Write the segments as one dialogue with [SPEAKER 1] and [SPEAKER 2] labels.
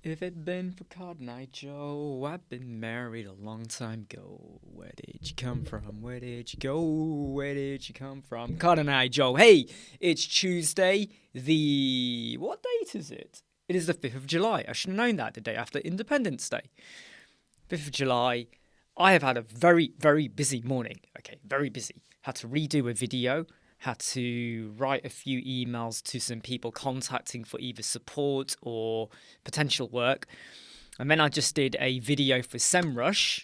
[SPEAKER 1] If it been for Cotton Eye Joe, I've been married a long time ago. Where did you come from? Where did you go? Where did you come from? Cotton Eye Joe. Hey, it's Tuesday. What date is it? It is the 5th of July. I should have known that the day after Independence Day. 5th of July. I have had a very, very busy morning. Okay, very busy. Had to redo a video. Had to write a few emails to some people contacting for either support or potential work. And then I just did a video for SEMrush.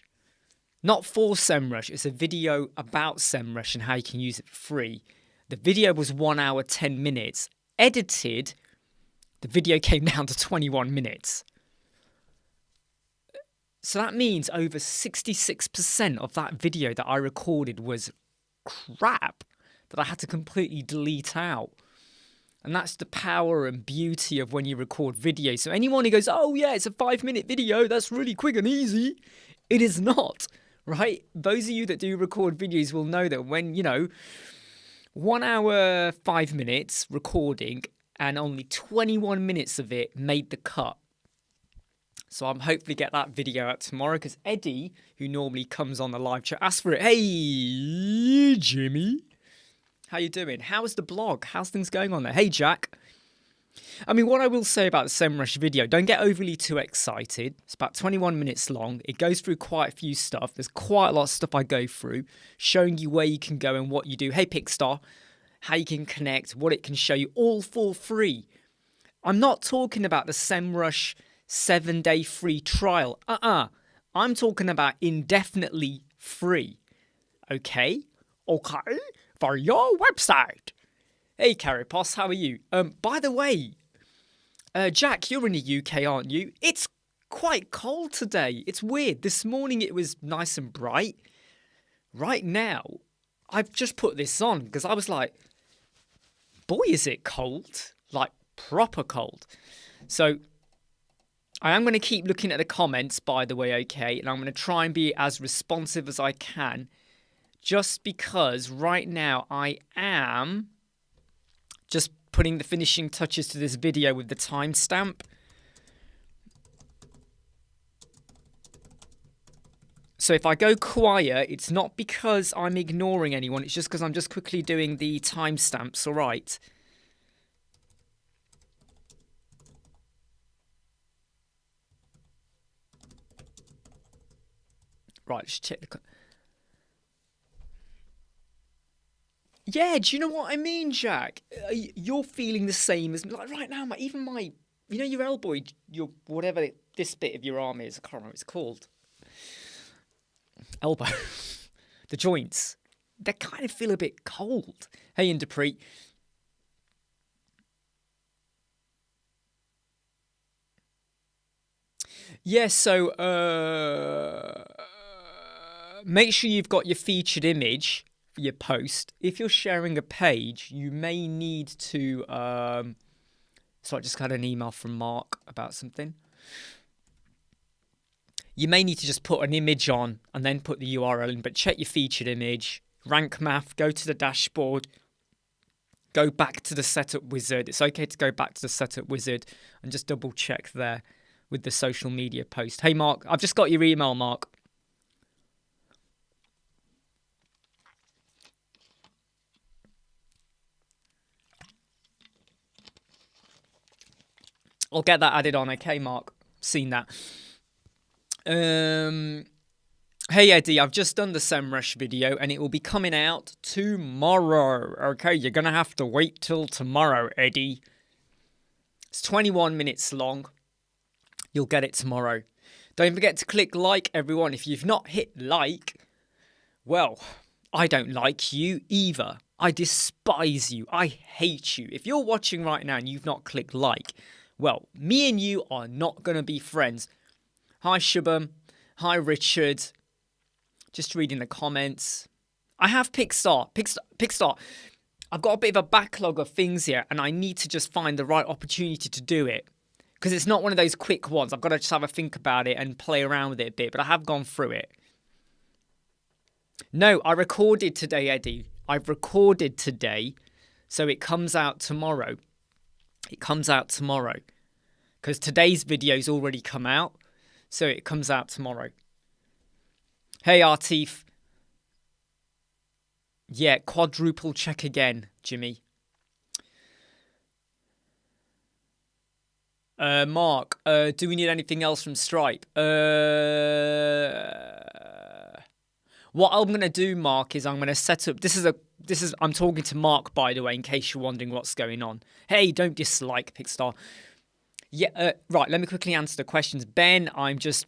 [SPEAKER 1] Not for SEMrush, it's a video about SEMrush and how you can use it for free. The video was 1 hour, 10 minutes. Edited, the video came down to 21 minutes. So that means over 66% of that video that I recorded was crap that I had to completely delete out. And that's the power and beauty of when you record video. So anyone who goes, oh yeah, it's a 5-minute video, that's really quick and easy. It is not, right? Those of you that do record videos will know that when, 1 hour, 5 minutes recording and only 21 minutes of it made the cut. So I'm hopefully get that video out tomorrow because Eddie, who normally comes on the live chat, asked for it. Hey, Jimmy. How you doing? How's the blog? How's things going on there? Hey, Jack. I mean, what I will say about the SEMrush video, don't get overly too excited. It's about 21 minutes long. It goes through quite a few stuff. There's quite a lot of stuff I go through, showing you where you can go and what you do. Hey, Pickstar, how you can connect, what it can show you, all for free. I'm not talking about the SEMrush 7-day free trial. I'm talking about indefinitely free. Okay? For your website. Hey, Caripos, how are you? By the way, Jack, you're in the UK, aren't you? It's quite cold today. It's weird. This morning it was nice and bright. Right now, I've just put this on because I was like, boy, is it cold. Like, proper cold. So, I am going to keep looking at the comments, by the way, okay? And I'm going to try and be as responsive as I can. Just because right now I am just putting the finishing touches to this video with the timestamp. So if I go quiet, it's not because I'm ignoring anyone. It's just because I'm just quickly doing the timestamps, all right? Right, let's check the... Yeah, do you know what I mean, Jack? You're feeling the same as me. Like right now, even my, your elbow, your whatever this bit of your arm is, I can't remember what it's called. Elbow. The joints. They kind of feel a bit cold. Hey, Indapre. Yeah, so make sure you've got your featured image for your post. If you're sharing a page, you may need to... so I just got an email from Mark about something. You may need to just put an image on and then put the URL in, but check your featured image. Rank Math, go to the dashboard. Go back to the setup wizard. It's okay to go back to the setup wizard and just double check there with the social media post. Hey, Mark, I've just got your email, Mark. I'll get that added on, okay, Mark? Seen that. Hey, Eddie, I've just done the SEMrush video and it will be coming out tomorrow. Okay, you're going to have to wait till tomorrow, Eddie. It's 21 minutes long. You'll get it tomorrow. Don't forget to click like, everyone. If you've not hit like, well, I don't like you either. I despise you. I hate you. If you're watching right now and you've not clicked like, well, me and you are not going to be friends. Hi, Shubham. Hi, Richard. Just reading the comments. I have Pickstar. I've got a bit of a backlog of things here, and I need to just find the right opportunity to do it. Because it's not one of those quick ones. I've got to just have a think about it and play around with it a bit, but I have gone through it. No, I recorded today, Eddie. I've recorded today, so it comes out tomorrow. It comes out tomorrow. because today's video's already come out, so it comes out tomorrow. Hey, Artif. Yeah, quadruple check again, Jimmy. Mark, do we need anything else from Stripe? What I'm gonna do, Mark, is I'm gonna set up. I'm talking to Mark, by the way, in case you're wondering what's going on. Hey, don't dislike Pickstar. Yeah, right. Let me quickly answer the questions. Ben, I'm just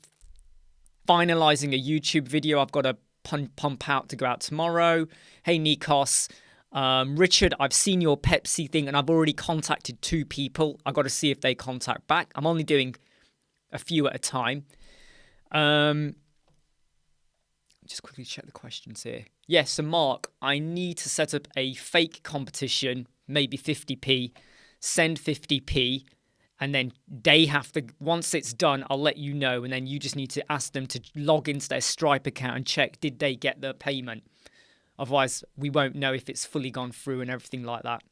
[SPEAKER 1] finalizing a YouTube video I've got to pump out to go out tomorrow. Hey, Nikos. Richard, I've seen your Pepsi thing and I've already contacted 2 people. I've got to see if they contact back. I'm only doing a few at a time. Just quickly check the questions here. Yes, so Mark, I need to set up a fake competition, maybe 50p, send 50p, and then they have to, once it's done, I'll let you know, and then you just need to ask them to log into their Stripe account and check, did they get the payment? Otherwise, we won't know if it's fully gone through and everything like that.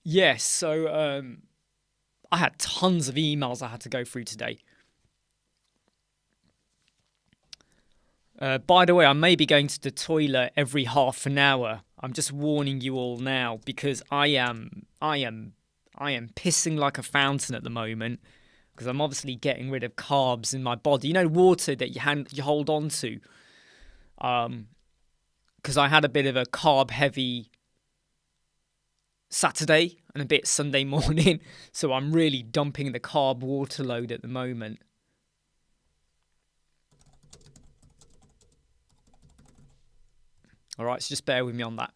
[SPEAKER 1] Yes, so I had tons of emails I had to go through today. By the way, I may be going to the toilet every half an hour. I'm just warning you all now because I am pissing like a fountain at the moment because I'm obviously getting rid of carbs in my body. You know, water that you hold on to. Because I had a bit of a carb-heavy Saturday and a bit Sunday morning, so I'm really dumping the carb water load at the moment. All right, so just bear with me on that.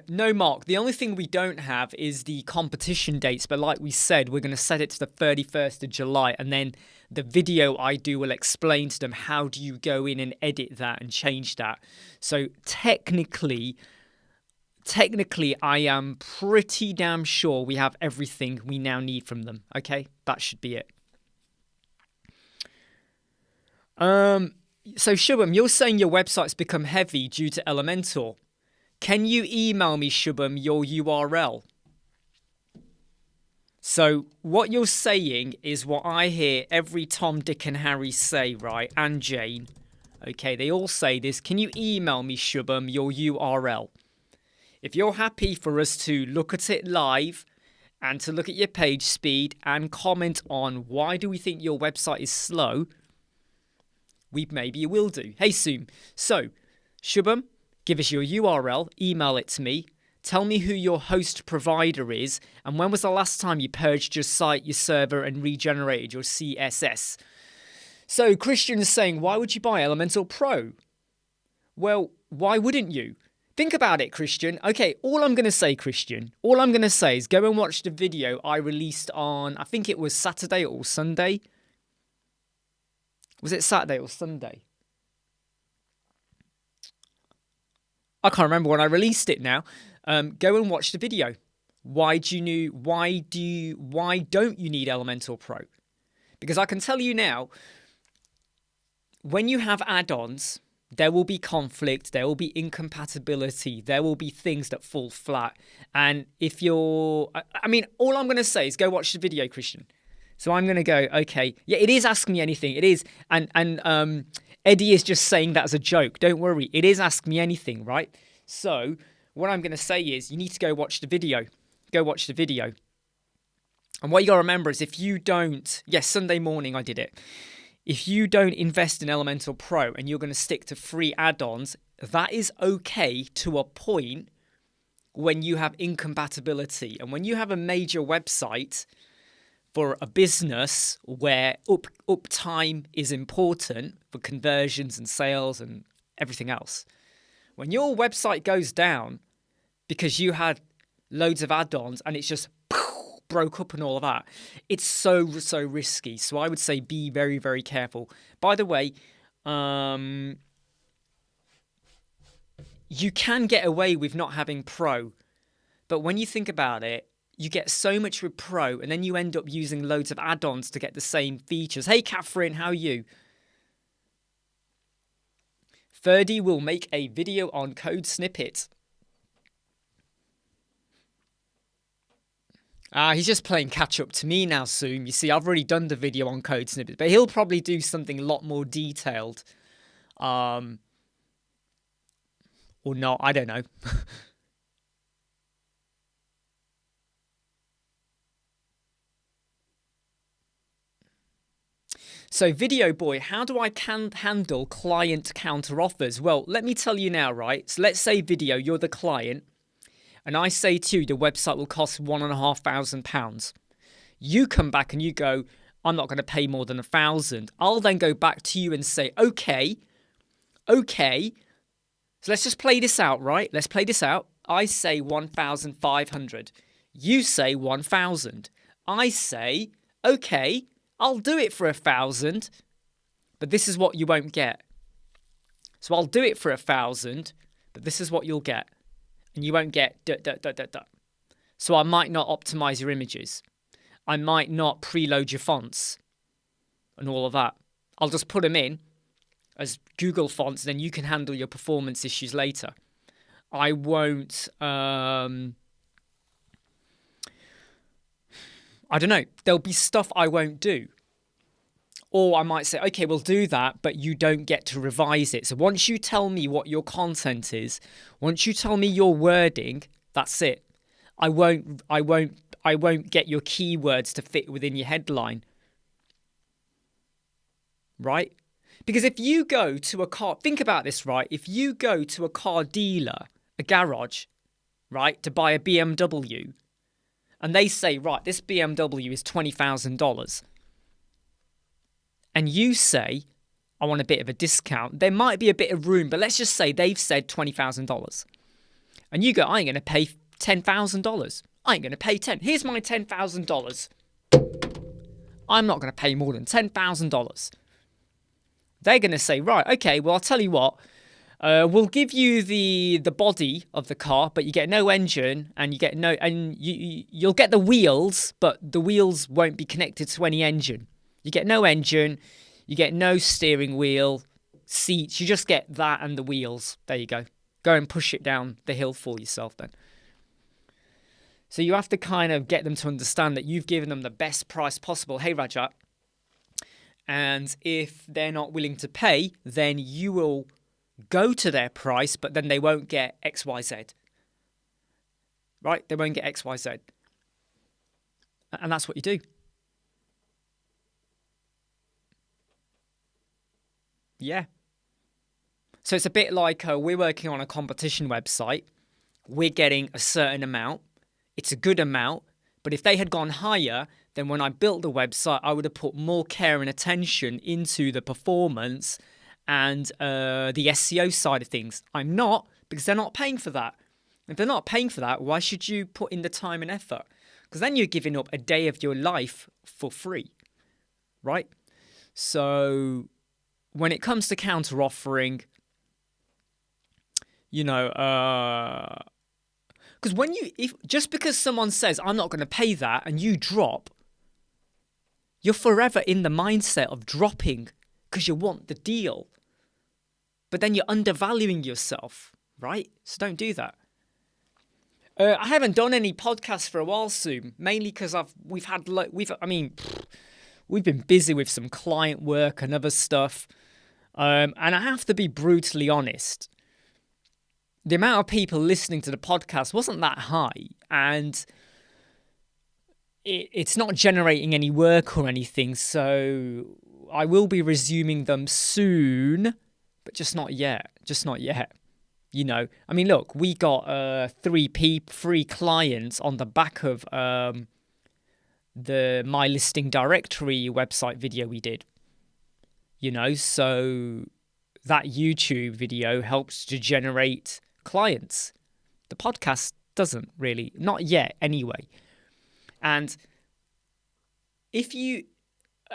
[SPEAKER 1] No, Mark, the only thing we don't have is the competition dates. But like we said, we're going to set it to the 31st of July. And then the video I do will explain to them how do you go in and edit that and change that. So technically, I am pretty damn sure we have everything we now need from them. Okay, that should be it. So Shubham, you're saying your website's become heavy due to Elementor. Can you email me, Shubham, your URL? So what you're saying is what I hear every Tom, Dick and Harry say, right? And Jane. Okay, they all say this. Can you email me, Shubham, your URL? If you're happy for us to look at it live and to look at your page speed and comment on why do we think your website is slow, maybe you will do. Hey, Soom. So, Shubham, give us your URL, email it to me, tell me who your host provider is, and when was the last time you purged your site, your server, and regenerated your CSS? So, Christian is saying, why would you buy Elementor Pro? Well, why wouldn't you? Think about it, Christian. Okay, all I'm going to say, Christian, all I'm going to say is go and watch the video I released on, I think it was Saturday or Sunday. Was it Saturday or Sunday? I can't remember when I released it now. Go and watch the video. Why don't you need Elementor Pro? Because I can tell you now, when you have add-ons, there will be conflict, there will be incompatibility, there will be things that fall flat. And if you're, I mean, all I'm going to say is go watch the video, Christian. So I'm going to go, okay, yeah, it is Ask Me Anything. It is. And Eddie is just saying that as a joke. Don't worry. It is Ask Me Anything, right? So what I'm going to say is you need to go watch the video. Go watch the video. And what you got to remember is if you don't, yes, Sunday morning I did it. If you don't invest in Elementor Pro and you're going to stick to free add-ons, that is okay to a point when you have incompatibility. And when you have a major website for a business where uptime is important for conversions and sales and everything else, when your website goes down because you had loads of add-ons and it's just broke up and all of that, it's so risky. So I would say be very, very careful. By the way, you can get away with not having Pro, but when you think about it, you get so much with Pro, and then you end up using loads of add-ons to get the same features. Hey, Catherine, how are you? Ferdy will make a video on code snippets. He's just playing catch up to me now, Zoom. You see, I've already done the video on code snippets, but he'll probably do something a lot more detailed. Or not, I don't know. So Video Boy, how do I handle client counter offers? Well, let me tell you now, right? So let's say Video, you're the client, and I say to you the website will cost £1,500. You come back and you go, I'm not going to pay more than 1,000. I'll then go back to you and say, okay. So let's just play this out, right? Let's play this out. I say 1,500. You say 1,000. I say, okay, I'll do it for 1,000, but this is what you won't get. So I'll do it for 1,000, but this is what you'll get. And you won't get ... So I might not optimize your images. I might not preload your fonts and all of that. I'll just put them in as Google fonts, then you can handle your performance issues later. I won't... I don't know. There'll be stuff I won't do. Or I might say, okay, we'll do that, but you don't get to revise it. So once you tell me what your content is, once you tell me your wording, that's it. I won't get your keywords to fit within your headline. Right? Because if you go to a car, think about this, right? If you go to a car dealer, a garage, right, to buy a BMW, and they say, right, this BMW is $20,000. And you say, I want a bit of a discount. There might be a bit of room, but let's just say they've said $20,000. And you go, I ain't going to pay $10,000. I ain't going to pay 10. Here's my $10,000. I'm not going to pay more than $10,000. They're going to say, right, okay, well, I'll tell you what. We'll give you the body of the car, but you get no engine, and you get no, and you'll get the wheels, but the wheels won't be connected to any engine. You get no engine, you get no steering wheel, seats. You just get that and the wheels. There you go. Go and push it down the hill for yourself then. So you have to kind of get them to understand that you've given them the best price possible. Hey, Rajat. And if they're not willing to pay, then you will go to their price, but then they won't get XYZ. Right? They won't get XYZ. And that's what you do. Yeah. So it's a bit like we're working on a competition website. We're getting a certain amount. It's a good amount. But if they had gone higher, then when I built the website, I would have put more care and attention into the performance and the SEO side of things. I'm not, because they're not paying for that. If they're not paying for that, why should you put in the time and effort? Because then you're giving up a day of your life for free, right? So when it comes to counter offering, you know, because just because someone says, I'm not going to pay that, and you drop, you're forever in the mindset of dropping because you want the deal. But then you're undervaluing yourself, right? So don't do that. I haven't done any podcasts for a while soon, mainly because we've been busy with some client work and other stuff. And I have to be brutally honest. The amount of people listening to the podcast wasn't that high, and it's not generating any work or anything. So I will be resuming them soon, but just not yet. You know, I mean, look, we got three clients on the back of the My Listing Directory website video we did. You know, so that YouTube video helps to generate clients. The podcast doesn't really, not yet anyway. And if you,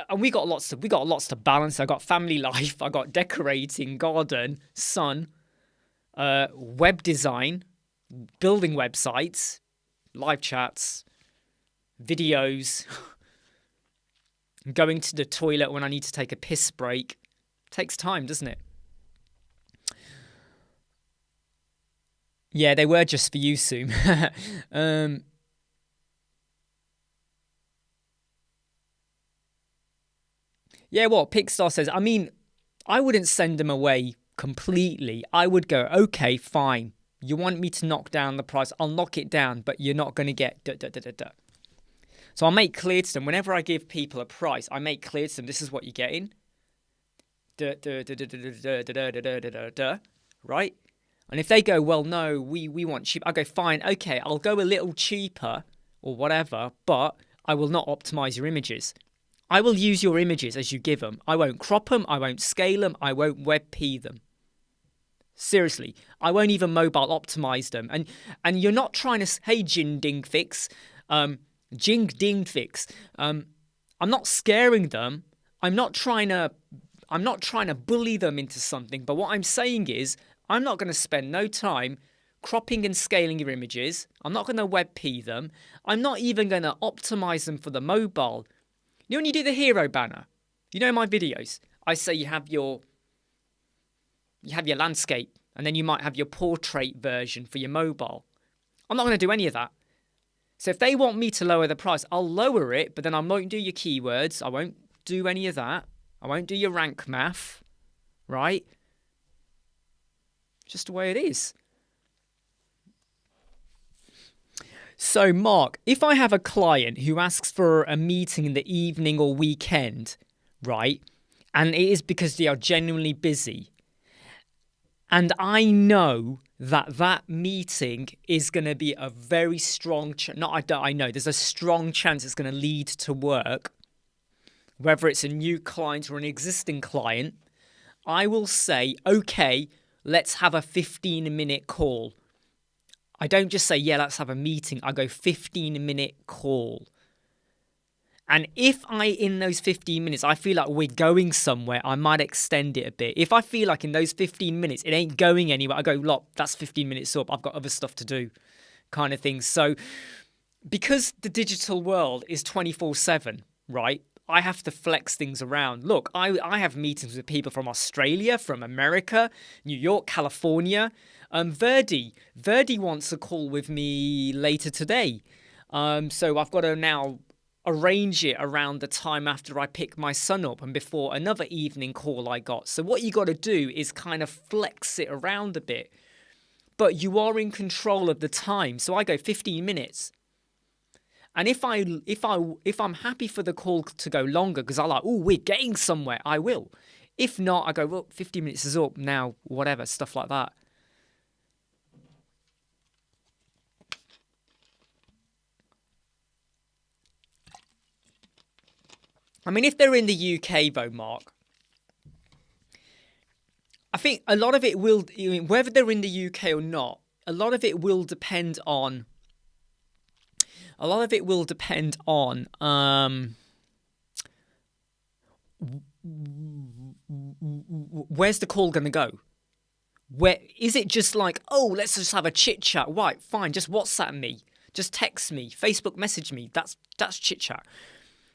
[SPEAKER 1] and we got lots to balance. I got family life, I got decorating, garden, son, web design, building websites, live chats, videos, going to the toilet when I need to take a piss break. Takes time, doesn't it? Yeah, they were just for you, Soom. Yeah, what Pixar says. I mean, I wouldn't send them away completely. I would go, okay, fine. You want me to knock down the price? I'll knock it down, but you're not going to get da da da da da. So I'll make clear to them, whenever I give people a price, I make clear to them, this is what you're getting. Da da da da da da da da da da da. Right? And if they go, well, no, we want cheap, I go, fine, okay, I'll go a little cheaper or whatever, but I will not optimize your images. I will use your images as you give them. I won't crop them, I won't scale them, I won't WebP them. Seriously, I won't even mobile optimize them. And you're not trying to, hey, Jing Ding Fix, Jing Ding Fix. I'm not scaring them. I'm not trying to bully them into something. But what I'm saying is, I'm not going to spend no time cropping and scaling your images. I'm not going to WebP them. I'm not even going to optimize them for the mobile. You know when you do the hero banner? You know my videos? I say you have your landscape, and then you might have your portrait version for your mobile. I'm not going to do any of that. So if they want me to lower the price, I'll lower it, but then I won't do your keywords. I won't do any of that. I won't do your rank math, right? Just the way it is. So, Mark, if I have a client who asks for a meeting in the evening or weekend, right, and it is because they are genuinely busy, and I know that that meeting is going to be a very strong I know there's a strong chance it's going to lead to work, whether it's a new client or an existing client, I will say, okay, let's have a 15-minute call. I don't just say, yeah, let's have a meeting. I go 15-minute call. And if in those 15 minutes, I feel like we're going somewhere, I might extend it a bit. If I feel like in those 15 minutes, it ain't going anywhere, I go, look, that's 15 minutes up. I've got other stuff to do, kind of thing. So because the digital world is 24/7, right? I have to flex things around. Look, I have meetings with people from Australia, from America, New York, California. Verdi wants a call with me later today. So I've got to now arrange it around the time after I pick my son up and before another evening call I got. So what you got to do is kind of flex it around a bit. But you are in control of the time. So I go 15 minutes. And if I'm happy for the call to go longer because I like, oh, we're getting somewhere, I will. If not, I go, well, 15 minutes is up now, whatever, stuff like that. I mean, if they're in the UK though, Mark, I think a lot of it will, whether they're in the UK or not, a lot of it will depend on where's the call going to go? Where is it just like, oh, let's just have a chit chat? Right, fine, just WhatsApp me, just text me, Facebook message me. That's chit chat.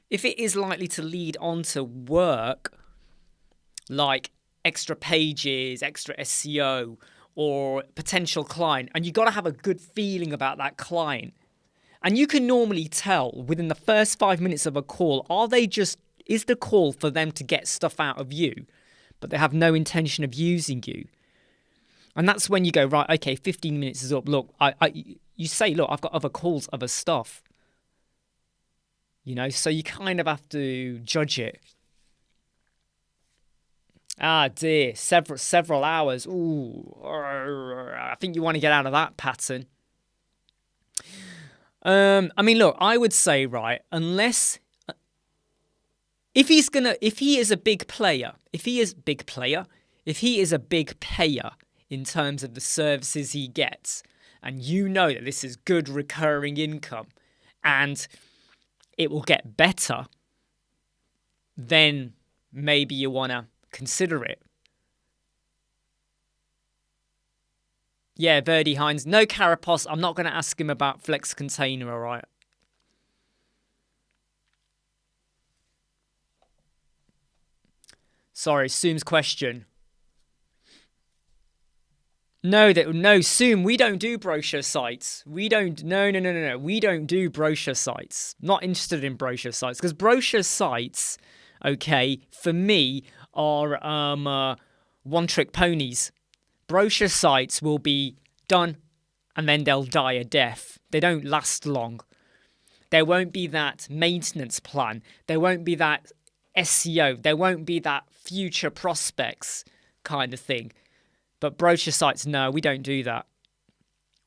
[SPEAKER 1] If it is likely to lead on to work, like extra pages, extra SEO, or potential client, and you got to have a good feeling about that client. And you can normally tell within the first 5 minutes of a call, is the call for them to get stuff out of you, but they have no intention of using you? And that's when you go, right, okay, 15 minutes is up. Look, you say, look, I've got other calls, other stuff. You know, so you kind of have to judge it. Ah, dear, several hours. Ooh, I think you want to get out of that pattern. I mean, look, I would say, right, unless if he is a big player in terms of the services he gets, and you know that this is good recurring income, and it will get better, then maybe you want to consider it. Yeah, Verdi Hines. No Carapos. I'm not going to ask him about Flex Container, all right? Sorry, Soom's question. No, Soom, we don't do brochure sites. No. We don't do brochure sites. Not interested in brochure sites, because brochure sites okay, for me, are one-trick ponies. Brochure sites will be done and then they'll die a death. They don't last long. There won't be that maintenance plan. There won't be that SEO. There won't be that future prospects kind of thing. But brochure sites, no, we don't do that.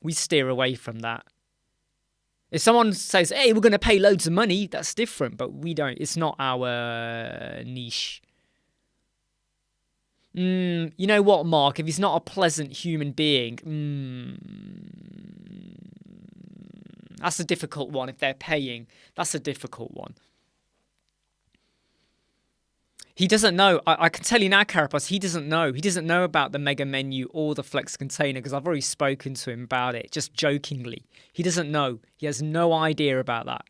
[SPEAKER 1] We steer away from that. If someone says, hey, we're going to pay loads of money, that's different, but we don't. It's not our niche. You know what, Mark? If he's not a pleasant human being, that's a difficult one. If they're paying, that's a difficult one. He doesn't know. I can tell you now, Carapace, he doesn't know. He doesn't know about the mega menu or the flex container because I've already spoken to him about it, just jokingly. He doesn't know. He has no idea about that.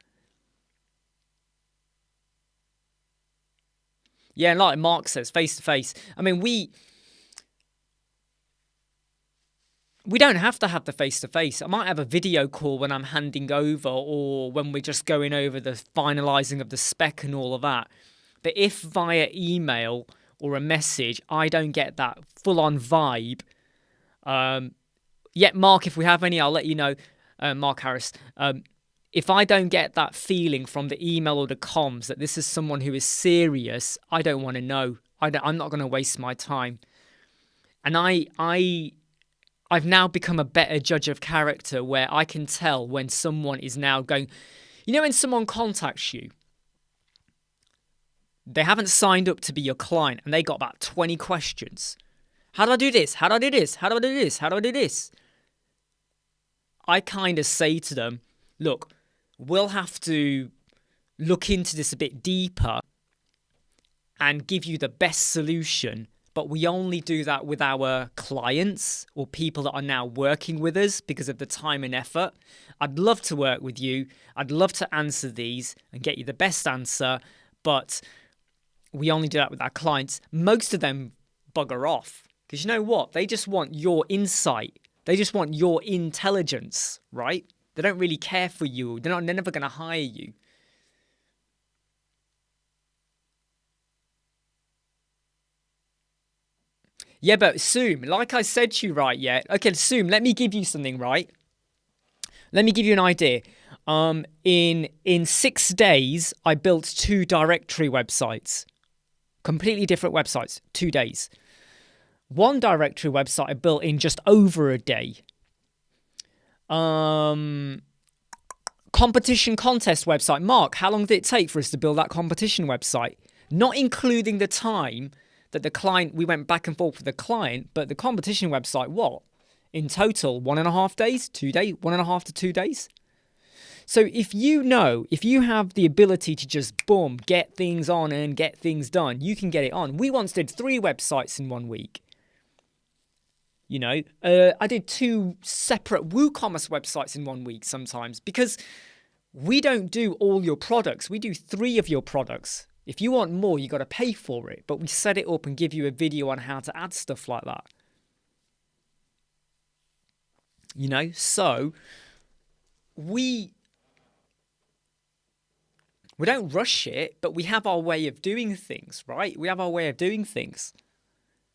[SPEAKER 1] Yeah, and like Mark says, face-to-face. I mean, we don't have to have the face-to-face. I might have a video call when I'm handing over or when we're just going over the finalising of the spec and all of that. But if via email or a message, I don't get that full-on vibe. Yet, Mark, if we have any, I'll let you know. Mark Harris. If I don't get that feeling from the email or the comms that this is someone who is serious, I don't want to know. I'm not going to waste my time. And I've now become a better judge of character where I can tell when someone is now going... You know when someone contacts you, they haven't signed up to be your client and they got about 20 questions. How do I do this? How do I do this? How do I do this? How do I do this? I kind of say to them, look, we'll have to look into this a bit deeper and give you the best solution. But we only do that with our clients or people that are now working with us because of the time and effort. I'd love to work with you. I'd love to answer these and get you the best answer. But we only do that with our clients. Most of them bugger off because you know what? They just want your insight. They just want your intelligence, right? They don't really care for you. They're never going to hire you. Yeah, but Soom, like I said to you, right, yeah. Okay, Soom, let me give you something, right? Let me give you an idea. In 6 days, I built 2 directory websites. Completely different websites, 2 days. One directory website I built in just over a day. Competition contest website. Mark, how long did it take for us to build that competition website? Not including the time that the client, we went back and forth with the client, but the competition website, what? In total, 1.5 days, 2 days, 1.5 to 2 days. So if you have the ability to just, boom, get things on and get things done, you can get it on. We once did 3 websites in 1 week. You know, I did 2 separate Woocommerce websites in 1 week sometimes because we don't do all your products. We do 3 of your products. If you want more, you got to pay for it. But we set it up and give you a video on how to add stuff like that. You know, so we don't rush it, but we have our way of doing things, right? We have our way of doing things.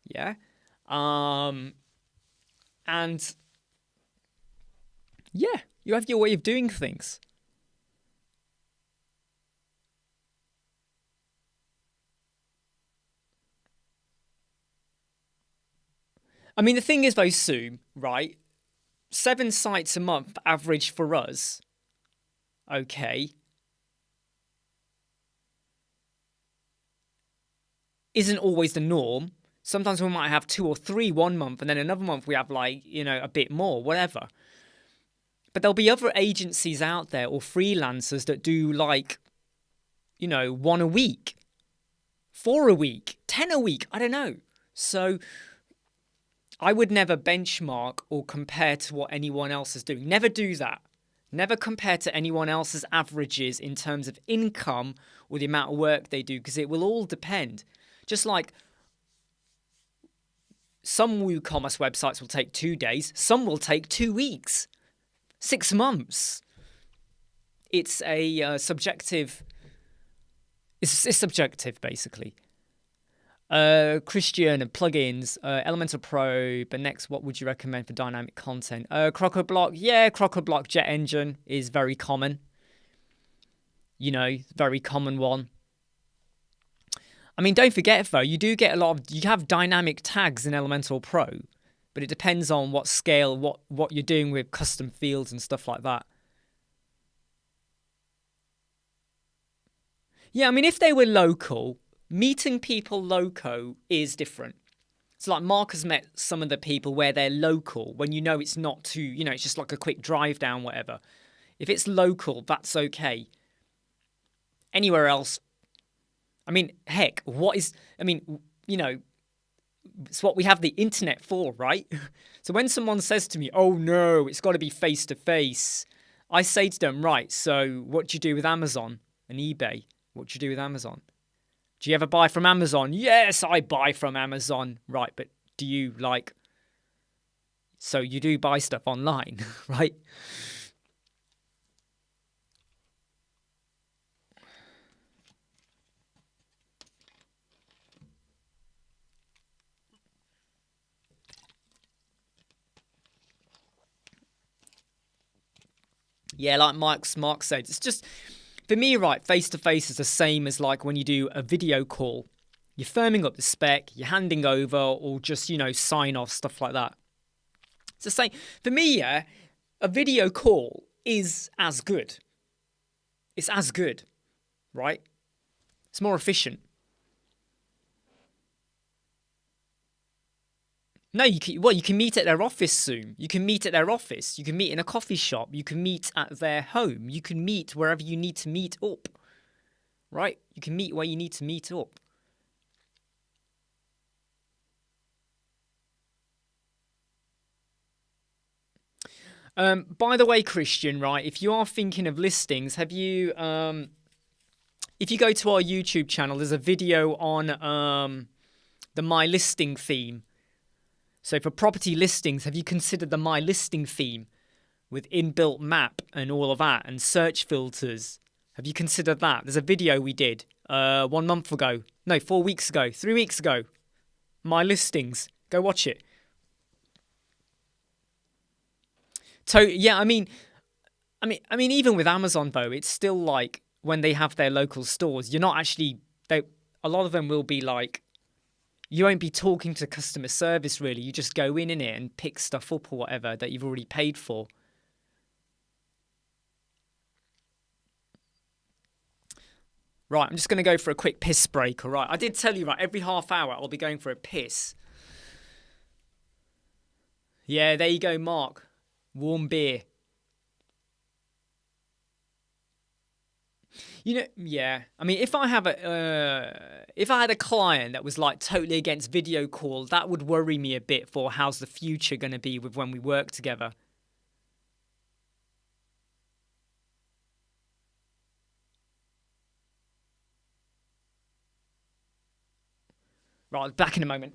[SPEAKER 1] Yeah. And yeah, you have your way of doing things. I mean, the thing is though, Sue, right? 7 sites a month average for us. Okay. Isn't always the norm. Sometimes we might have 2 or 3 1 month and then another month we have like, you know, a bit more, whatever. But there'll be other agencies out there or freelancers that do like, you know, 1 a week, 4 a week, 10 a week. I don't know. So I would never benchmark or compare to what anyone else is doing. Never do that. Never compare to anyone else's averages in terms of income or the amount of work they do because it will all depend. Just like some WooCommerce websites will take 2 days. Some will take 2 weeks, 6 months. It's a subjective It's subjective, basically. Christian and plugins, Elementor Pro. But next, what would you recommend for dynamic content? Crocoblock. Yeah, Crocoblock Jet Engine is very common. You know, very common one. I mean, don't forget though, you do get a lot of, you have dynamic tags in Elementor Pro, but it depends on what scale, what you're doing with custom fields and stuff like that. Yeah, I mean, if they were local, meeting people loco is different. So like Mark has met some of the people where they're local, when you know it's not too, you know, it's just like a quick drive down, whatever. If it's local, that's okay. Anywhere else, I mean, heck, you know, it's what we have the internet for, right? So when someone says to me, oh no, it's got to be face to face, I say to them, right, so what do you do with Amazon and eBay? What do you do with Amazon? Do you ever buy from Amazon? Yes, I buy from Amazon. Right, but do you like... So you do buy stuff online, right? Yeah, like Mark said, it's just... For me, right, face-to-face is the same as like when you do a video call. You're firming up the spec, you're handing over, or just, you know, sign off, stuff like that. It's the same. For me, yeah, a video call is as good. It's as good, right? It's more efficient. No, you can meet at their office soon. You can meet at their office. You can meet in a coffee shop. You can meet at their home. You can meet wherever you need to meet up. Right? You can meet where you need to meet up. By the way, Christian, right, if you are thinking of listings, have you, if you go to our YouTube channel, there's a video on the My Listing theme. So for property listings, have you considered the My Listing theme with inbuilt map and all of that and search filters? Have you considered that? There's a video we did 1 month ago. No, 4 weeks ago, 3 weeks ago. My Listings. Go watch it. Yeah, I mean, even with Amazon though, it's still like when they have their local stores, you're not actually. A lot of them will be like, you won't be talking to customer service really. You just go in it and pick stuff up or whatever that you've already paid for. Right, I'm just going to go for a quick piss break, all right? I did tell you, right, every half hour I'll be going for a piss. Yeah, there you go, Mark. Warm beer. You know, yeah. I mean, if I had a client that was like totally against video call, that would worry me a bit for how's the future going to be with when we work together. Right, back in a moment.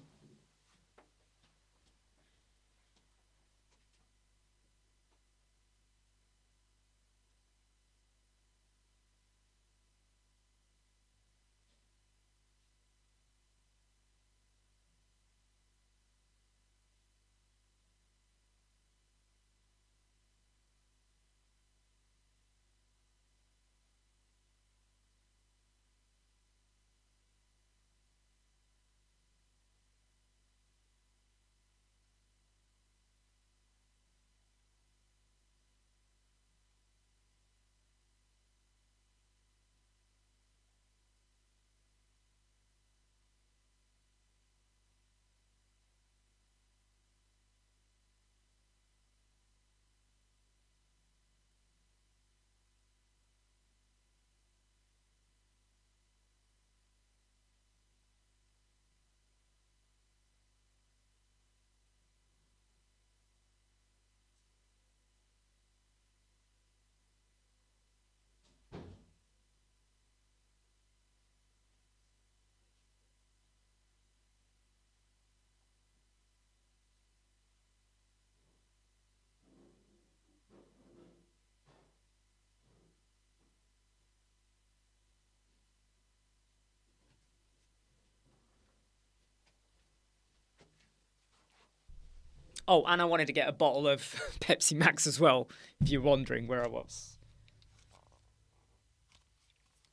[SPEAKER 1] Oh, and I wanted to get a bottle of Pepsi Max as well, if you're wondering where I was.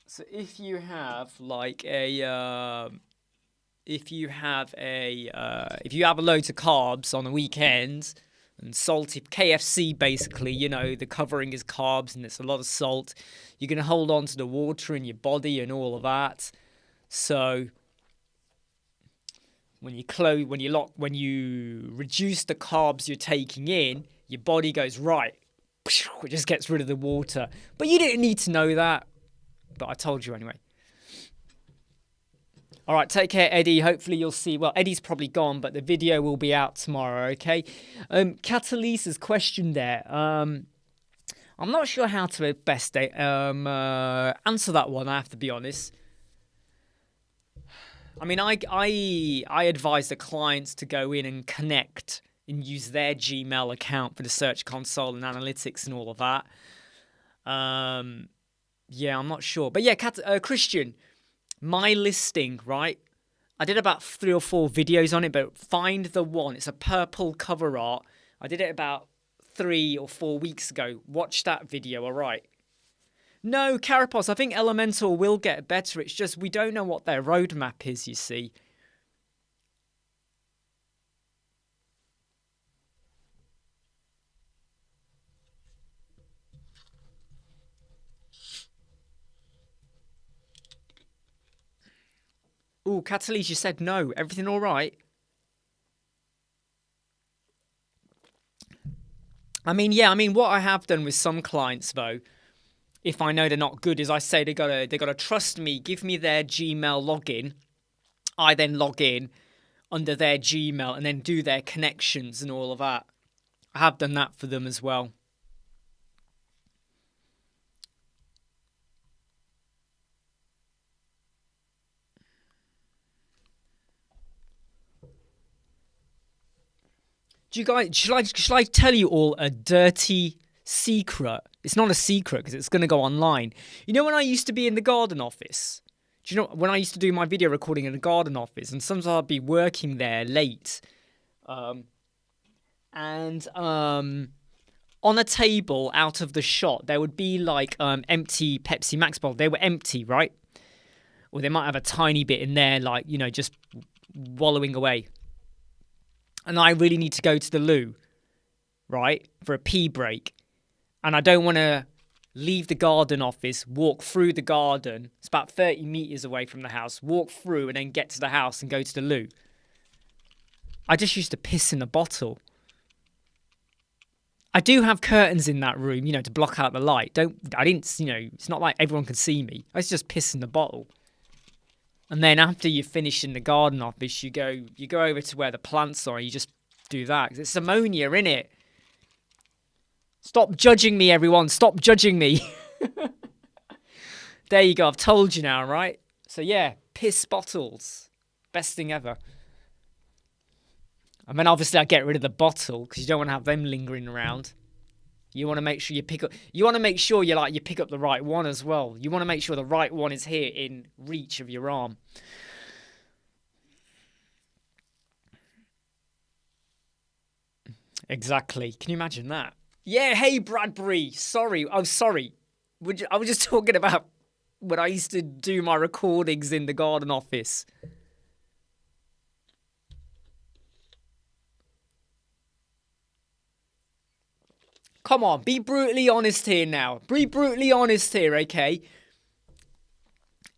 [SPEAKER 1] So if you have like if you have loads of carbs on the weekends and salty KFC, basically, you know, the covering is carbs and it's a lot of salt, you're going to hold on to the water in your body and all of that. So when you reduce the carbs you're taking in, your body goes, right, it just gets rid of the water. But you didn't need to know that, but I told you anyway. All right, take care, Eddie. Hopefully you'll see. Well, Eddie's probably gone, but the video will be out tomorrow, okay? Catalisa's question there. I'm not sure how to best answer that one, I have to be honest. I mean, I advise the clients to go in and connect and use their Gmail account for the Search Console and analytics and all of that. Yeah, I'm not sure. But yeah, Christian, my listing, right? I did about 3 or 4 videos on it, but find the one. It's a purple cover art. I did it about 3 or 4 weeks ago. Watch that video, all right? No, Carapos, I think Elementor will get better. It's just we don't know what their roadmap is, you see. Ooh, Catalise, you said no. Everything all right? I mean, yeah, what I have done with some clients, though, if I know they're not good, is I say they gotta trust me, give me their Gmail login. I then log in under their Gmail and then do their connections and all of that. I have done that for them as well. Do you guys, should I tell you all a dirty secret? It's not a secret because it's going to go online. You know when I used to be in the garden office? Do you know when I used to do my video recording in the garden office, and sometimes I'd be working there late, and on a table out of the shot there would be like empty Pepsi Max bottles. They were empty, right? Or they might have a tiny bit in there, like, you know, just wallowing away. And I really need to go to the loo, right, for a pee break. And I don't want to leave the garden office, walk through the garden. It's about 30 meters away from the house. Walk through and then get to the house and go to the loo. I just used to piss in a bottle. I do have curtains in that room, you know, to block out the light. It's not like everyone can see me. I used to just piss in the bottle. And then after you finish in the garden office, you go over to where the plants are and you just do that. 'Cause it's ammonia, innit? Stop judging me, everyone. Stop judging me. There you go. I've told you now, right? So yeah, piss bottles. Best thing ever. I mean, obviously I get rid of the bottle because you don't want to have them lingering around. You want to make sure you pick up. You want to make sure you pick up the right one as well. You want to make sure the right one is here in reach of your arm. Exactly. Can you imagine that? Yeah. Hey, Bradbury. Sorry. Oh, sorry. I was just talking about when I used to do my recordings in the garden office. Come on, be brutally honest here now. Be brutally honest here, okay?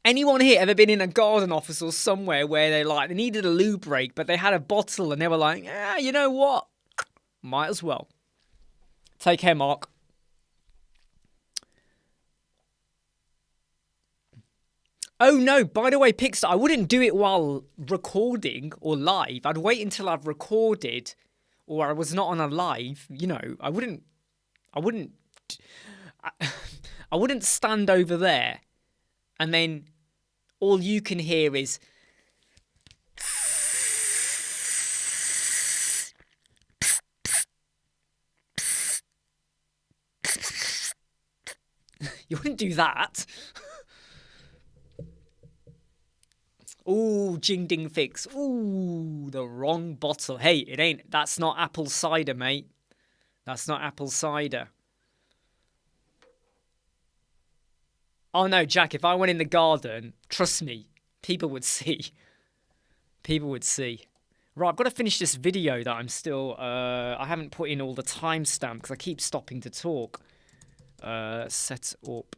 [SPEAKER 1] Anyone here ever been in a garden office or somewhere where they needed a loo break, but they had a bottle and they were like, you know what? Might as well. Take care, Mark. Oh no, by the way, Pixar, I wouldn't do it while recording or live. I'd wait until I've recorded or I was not on a live, you know. I wouldn't stand over there and then all you can hear is you wouldn't do that. Ooh, Jing Ding Fix. Ooh, the wrong bottle. Hey, it ain't. That's not apple cider, mate. That's not apple cider. Oh no, Jack, if I went in the garden, trust me, people would see. People would see. Right, I've got to finish this video that I'm still... I haven't put in all the timestamp because I keep stopping to talk. Set up...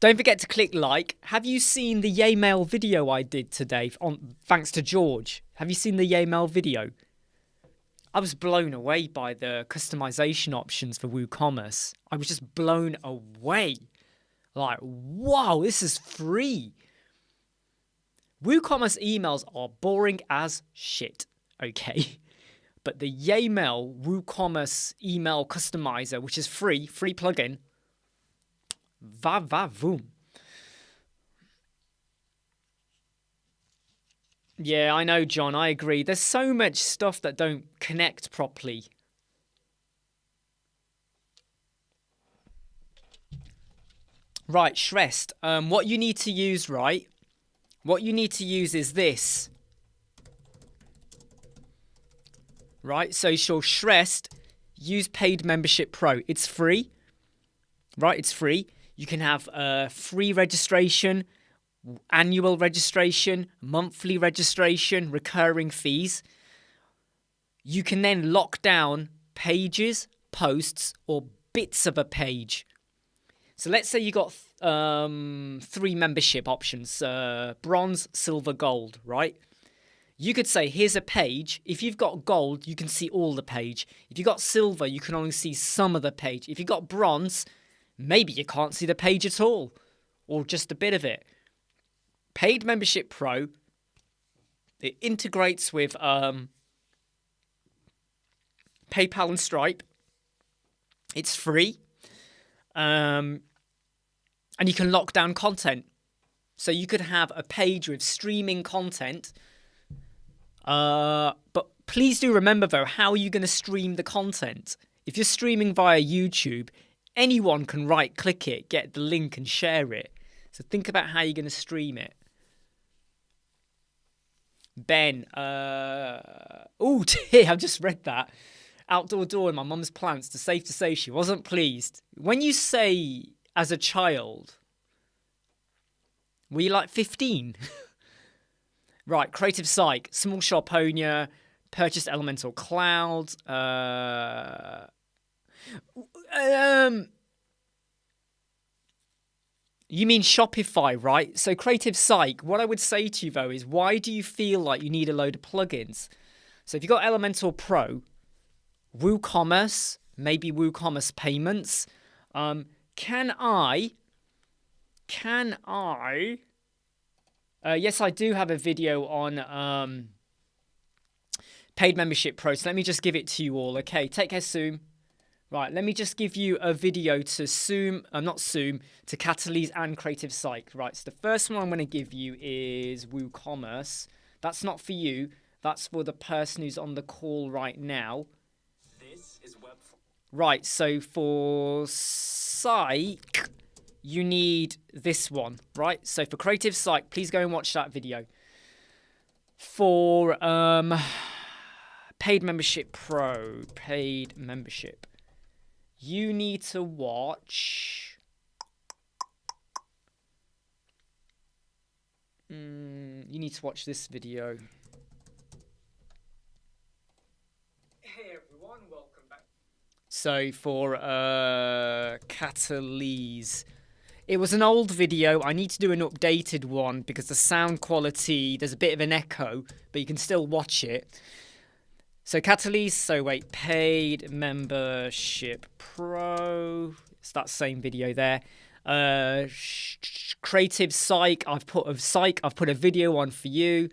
[SPEAKER 1] Don't forget to click like. Have you seen the Yaymail video I did today? Thanks to George. Have you seen the Yaymail video? I was blown away by the customization options for Woocommerce. I was just blown away. Like, wow, this is free. Woocommerce emails are boring as shit, okay? But the Yaymail Woocommerce email customizer, which is free plugin, va-va-voom. Yeah, I know, John, I agree. There's so much stuff that don't connect properly. Right, Shrest. What you need to use, right? What you need to use is this. Right, so your Shrest, use Paid Membership Pro. It's free. Right, it's free. You can have free registration, annual registration, monthly registration, recurring fees. You can then lock down pages, posts, or bits of a page. So let's say you got 3 membership options, bronze, silver, gold, right? You could say, here's a page. If you've got gold, you can see all the page. If you've got silver, you can only see some of the page. If you've got bronze, maybe you can't see the page at all, or just a bit of it. Paid Membership Pro, it integrates with PayPal and Stripe. It's free. And you can lock down content. So you could have a page with streaming content. But please do remember, though, how are you going to stream the content? If you're streaming via YouTube, anyone can right-click it, get the link and share it. So think about how you're going to stream it. Ben, oh dear, I've just read that. Outdoor door in my mum's plants. It's safe to say she wasn't pleased. When you say as a child, were you like 15? Right, Creative Psych, small shop owner, purchased Elementor Cloud. You mean Shopify, right? So Creative Psych, what I would say to you though is, why do you feel like you need a load of plugins? So if you've got Elementor Pro, WooCommerce, maybe WooCommerce Payments, can I, yes, I do have a video on Paid Membership Pro, so let me just give it to you all. Okay, take care, Zoom. Right, let me just give you a video to to Catalyse and Creative Psych. Right, so the first one I'm going to give you is WooCommerce. That's not for you. That's for the person who's on the call right now. This is web. Right, so for Psych, you need this one, right? So for Creative Psych, please go and watch that video. For Paid Membership Pro, Paid Membership, you need to watch... you need to watch this video. Hey everyone, welcome back. So for Catalyse, it was an old video. I need to do an updated one because the sound quality, there's a bit of an echo, but you can still watch it. So Catalyse, so wait, Paid Membership Pro, it's that same video there. Creative Psych, I've put a video on for you.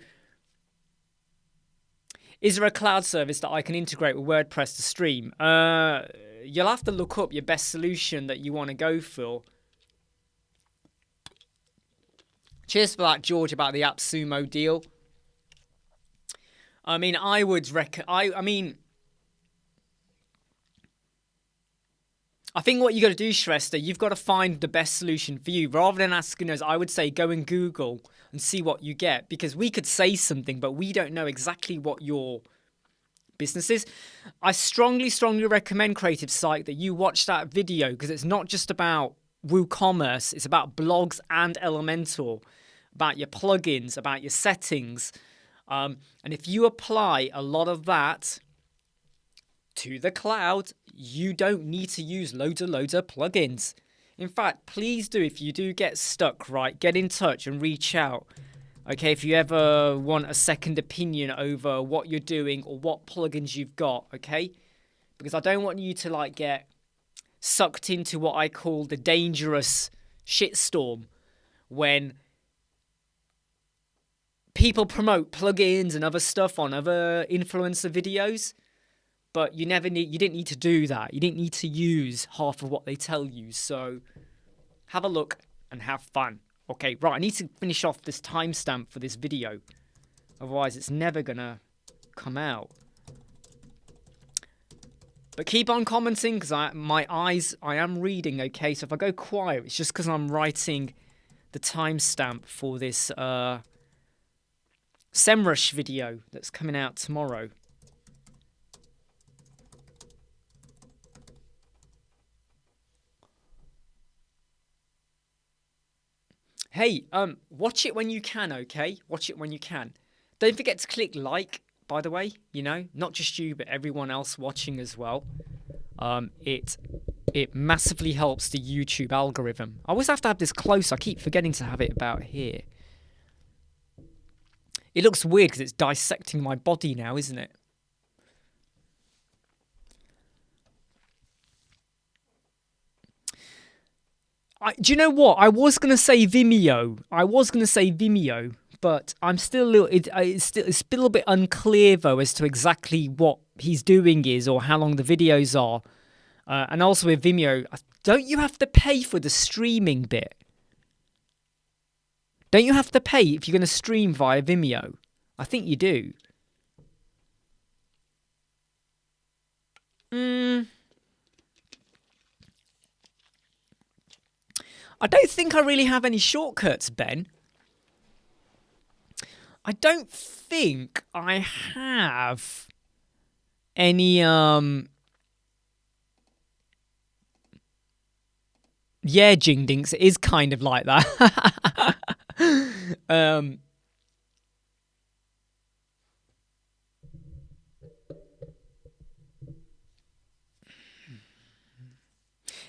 [SPEAKER 1] Is there a cloud service that I can integrate with WordPress to stream? You'll have to look up your best solution that you want to go for. Cheers for that, George, about the AppSumo deal. I mean, I would I think what you got to do, Shrestha, you've got to find the best solution for you. Rather than asking us, I would say go and Google and see what you get, because we could say something, but we don't know exactly what your business is. I strongly recommend, Creative Site, that you watch that video, because it's not just about Woocommerce, it's about blogs and Elementor, about your plugins, about your settings. And if you apply a lot of that to the cloud, you don't need to use loads of plugins. In fact, please do, if you do get stuck, right, get in touch and reach out. Okay, if you ever want a second opinion over what you're doing or what plugins you've got, okay? Because I don't want you to like get sucked into what I call the dangerous shitstorm, when people promote plugins and other stuff on other influencer videos, but you didn't need to do that. You didn't need to use half of what they tell you. So have a look and have fun. Okay, right, I need to finish off this timestamp for this video. Otherwise, it's never gonna come out. But keep on commenting, because I am reading, okay? So if I go quiet, it's just because I'm writing the timestamp for this SEMrush video that's coming out tomorrow. Hey, watch it when you can, okay? Watch it when you can. Don't forget to click like, by the way, you know, not just you, but everyone else watching as well. It massively helps the YouTube algorithm. I always have to have this close. I keep forgetting to have it about here. It looks weird because it's dissecting my body now, isn't it? Do you know what? I was going to say Vimeo. But I'm still a little. It's still a little bit unclear though as to exactly what he's doing is, or how long the videos are. And also with Vimeo, don't you have to pay for the streaming bit? Don't you have to pay if you're going to stream via Vimeo? I think you do. I don't think I really have any shortcuts, Ben. I don't think I have any, yeah, Jingdinks, it is kind of like that.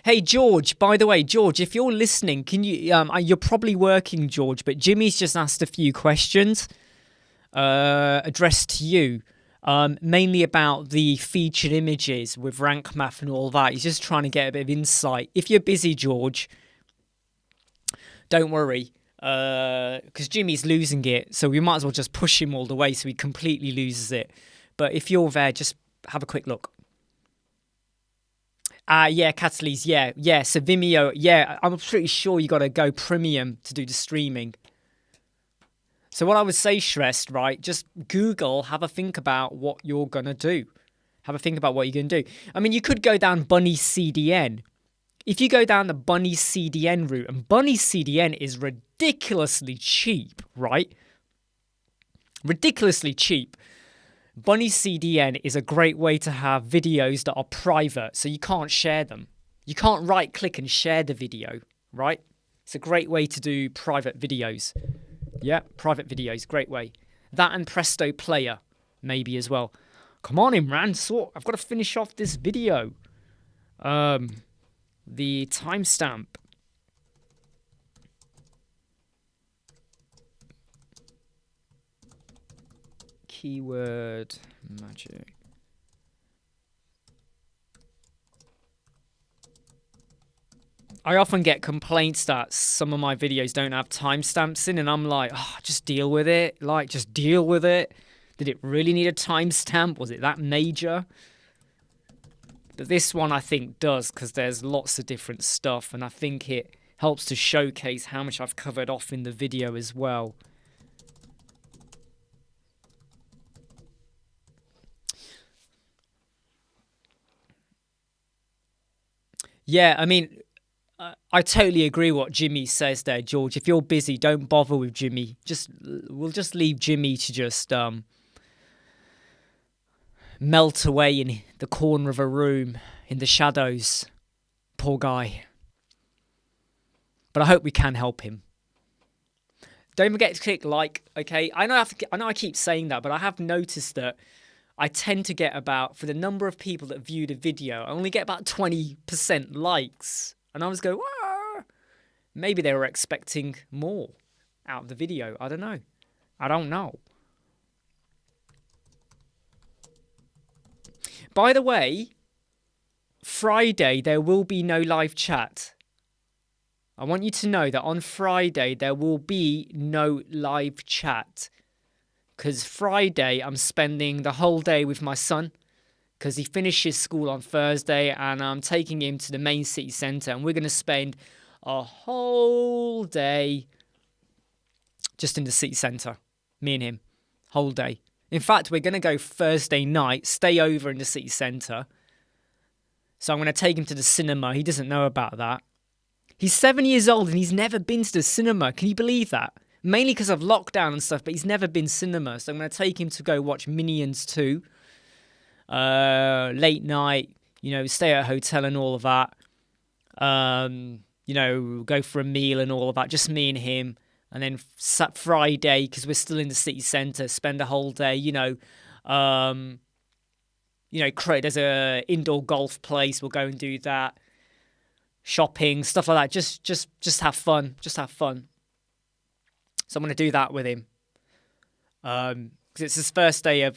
[SPEAKER 1] Hey, George, by the way, George, if you're listening, can you, you're probably working, George, but Jimmy's just asked a few questions addressed to you, mainly about the featured images with rank math and all that. He's just trying to get a bit of insight. If you're busy, George, don't worry, because Jimmy's losing it, so we might as well just push him all the way so he completely loses it. But if you're there, just have a quick look. Yeah, Catalyst, yeah, so Vimeo, yeah, I'm pretty sure you got to go premium to do the streaming. So what I would say, Shrest, right, just Google, have a think about what you're going to do. Have a think about what you're going to do. I mean, you could go down Bunny CDN. If you go down the Bunny CDN route, and Bunny CDN is ridiculously cheap, right? Ridiculously cheap. Bunny CDN is a great way to have videos that are private, so you can't share them. You can't right-click and share the video, right? It's a great way to do private videos. Yeah, private videos, great way. That and Presto Player, maybe as well. Come on, Imran, I've got to finish off this video. The timestamp. Keyword magic. I often get complaints that some of my videos don't have timestamps in, and I'm like, oh, just deal with it. Like, just deal with it. Did it really need a timestamp? Was it that major? But this one I think does, because there's lots of different stuff, and I think it helps to showcase how much I've covered off in the video as well. Yeah, I mean, I totally agree what Jimmy says there, George. If you're busy, don't bother with Jimmy. We'll just leave Jimmy to just melt away in the corner of a room in the shadows. Poor guy. But I hope we can help him. Don't forget to click like, okay? I know I keep saying that, but I have noticed that I tend to get about, for the number of people that view the video, I only get about 20% likes. And I was going, ah! Maybe they were expecting more out of the video. I don't know. By the way, Friday there will be no live chat. I want you to know that on Friday there will be no live chat. Because Friday I'm spending the whole day with my son. Because he finishes school on Thursday and I'm taking him to the main city centre. And we're going to spend a whole day just in the city centre. Me and him. Whole day. In fact, we're going to go Thursday night, stay over in the city centre. So I'm going to take him to the cinema. He doesn't know about that. He's 7 years old and he's never been to the cinema. Can you believe that? Mainly because of lockdown and stuff, but he's never been cinema. So I'm going to take him to go watch Minions 2. Late night, stay at a hotel and all of that. Go for a meal and all of that. Just me and him. And then Friday, because we're still in the city centre, spend a whole day, there's a indoor golf place. We'll go and do that. Shopping, stuff like that. Just have fun. Just have fun. So I'm going to do that with him. Because it's his first day of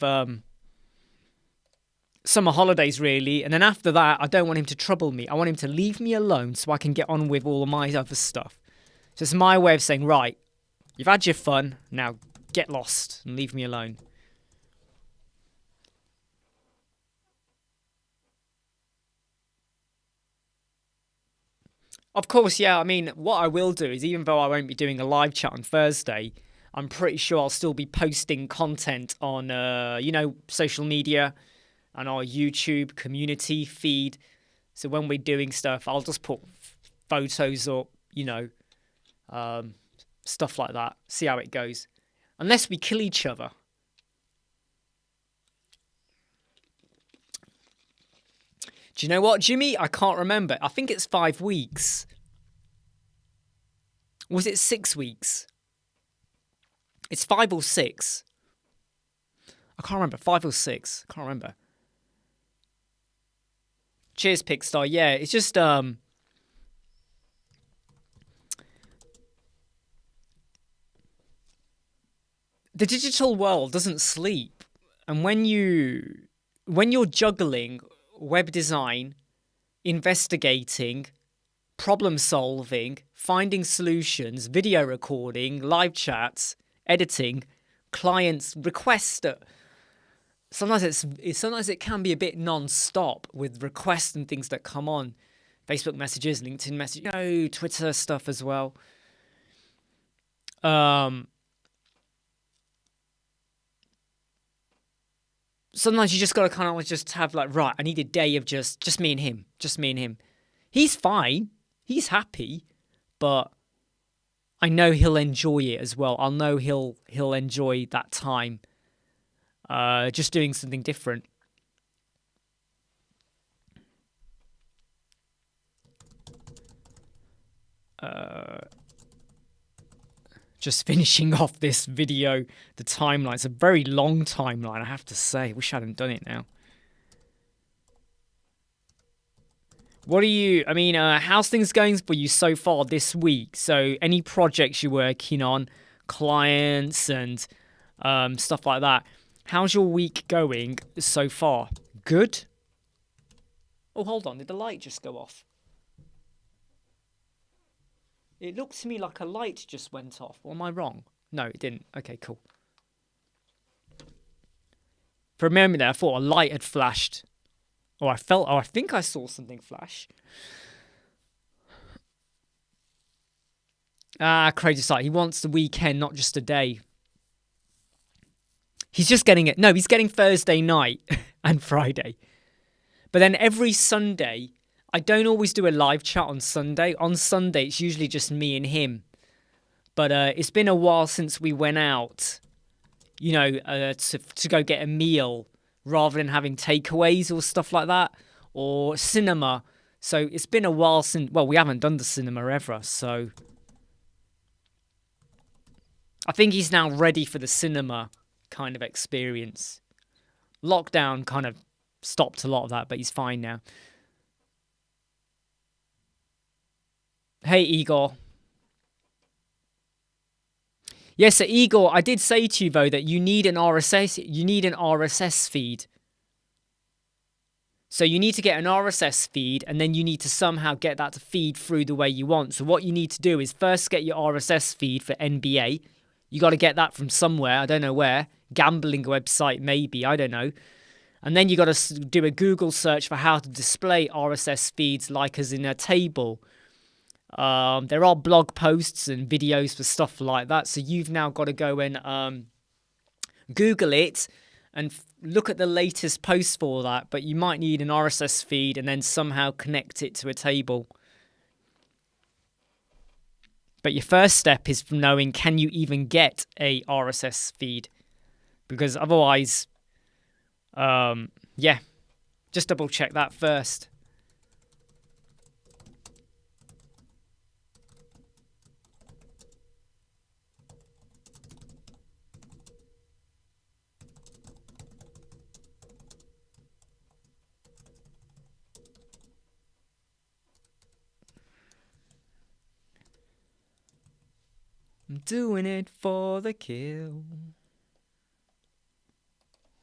[SPEAKER 1] summer holidays, really. And then after that, I don't want him to trouble me. I want him to leave me alone so I can get on with all of my other stuff. So it's my way of saying, right, you've had your fun. Now get lost and leave me alone. Of course, yeah. I mean, what I will do is, even though I won't be doing a live chat on Thursday, I'm pretty sure I'll still be posting content on, social media and our YouTube community feed. So when we're doing stuff, I'll just put photos up, stuff like that. See how it goes. Unless we kill each other. Do you know what, Jimmy? I can't remember. I think it's 5 weeks. Was it 6 weeks? It's 5 or 6. I can't remember. 5 or 6. I can't remember. Cheers, Pickstar. Yeah, it's just the digital world doesn't sleep. And when you're juggling web design, investigating, problem solving, finding solutions, video recording, live chats, editing, clients requests. Sometimes it can be a bit non-stop with requests and things that come on. Facebook messages, LinkedIn messages, Twitter stuff as well. Sometimes you just got to kind of just have right, I need a day of just me and him. Just me and him. He's fine. He's happy. But I know he'll enjoy it as well. I'll know he'll enjoy that time. Just doing something different. Just finishing off this video, the timeline. It's a very long timeline, I have to say. Wish I hadn't done it now. How's things going for you so far this week? So any projects you're working on, clients and stuff like that. How's your week going so far? Good? Oh, hold on. Did the light just go off? It looked to me like a light just went off. Or am I wrong? No, it didn't. Okay, cool. For a moment there, I thought a light had flashed. I think I saw something flash. Crazy sight. He wants the weekend, not just a day. He's just getting it. No, he's getting Thursday night and Friday. But then every Sunday, I don't always do a live chat on Sunday. On Sunday, it's usually just me and him. But it's been a while since we went out, you know, to go get a meal rather than having takeaways or stuff like that, or cinema. So it's been a while since, well, we haven't done the cinema ever, so I think he's now ready for the cinema kind of experience. Lockdown kind of stopped a lot of that, but he's fine now. Hey, Igor. Yes, so Igor, I did say to you though that you need an RSS feed. So you need to get an RSS feed, and then you need to somehow get that to feed through the way you want. So what you need to do is first get your RSS feed for NBA. You got to get that from somewhere, I don't know where, gambling website maybe, I don't know. And then you got to do a Google search for how to display RSS feeds like as in a table. There are blog posts and videos for stuff like that. So you've now got to go and Google it and look at the latest posts for that. But you might need an RSS feed and then somehow connect it to a table. But your first step is from knowing, can you even get a RSS feed? Because otherwise, yeah, just double check that first. I'm doing it for the kill.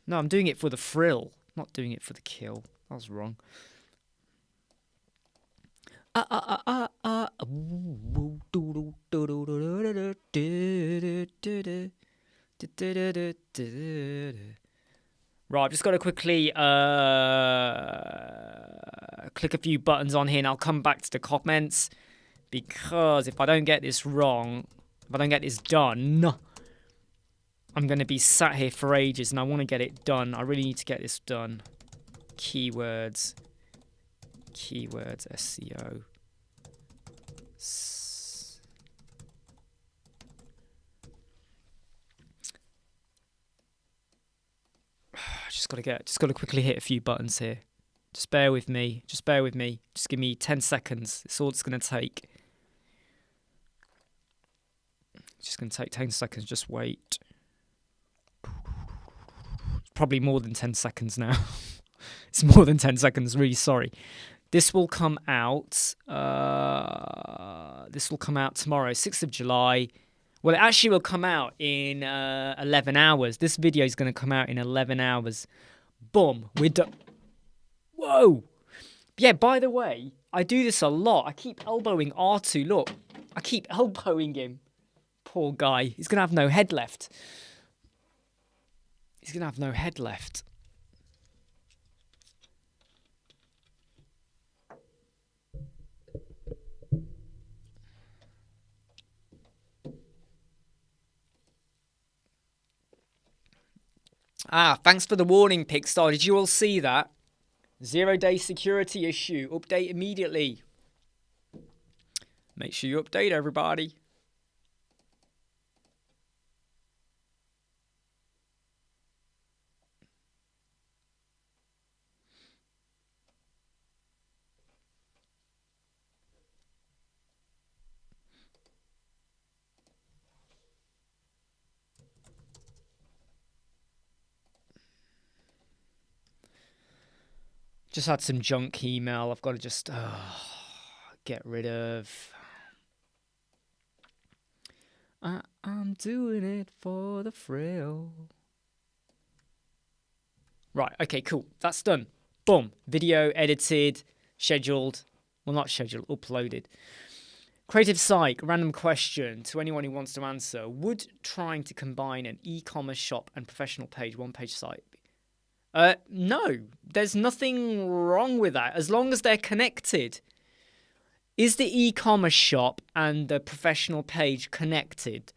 [SPEAKER 1] No, I'm doing it for the thrill. Not doing it for the kill. That was wrong. Right, I've just got to quickly click a few buttons on here, and I'll come back to the comments, because if I don't get this wrong, if I don't get this done, I'm going to be sat here for ages, and I want to get it done. I really need to get this done. Keywords, SEO. Just got to quickly hit a few buttons here. Just bear with me. Just give me 10 seconds. It's all it's going to take. It's just going to take 10 seconds. Just wait. It's probably more than 10 seconds now. It's more than 10 seconds. Really sorry. This will come out. This will come out tomorrow, 6th of July. Well, it actually will come out in 11 hours. This video is going to come out in 11 hours. Boom. We're done. Whoa. Yeah, by the way, I do this a lot. I keep elbowing R2. Look, I keep elbowing him. Poor guy. He's going to have no head left. He's going to have no head left. Thanks for the warning, Pickstar. Did you all see that? 0-day security issue. Update immediately. Make sure you update everybody. Just had some junk email I've got to just get rid of. I'm doing it for the thrill. Right, okay, cool. That's done. Boom. Video edited, scheduled. Well, not scheduled, uploaded. Creative Psych, random question to anyone who wants to answer. Would trying to combine an e-commerce shop and professional page, one-page site... No, there's nothing wrong with that, as long as they're connected. Is the e-commerce shop and the professional page connected?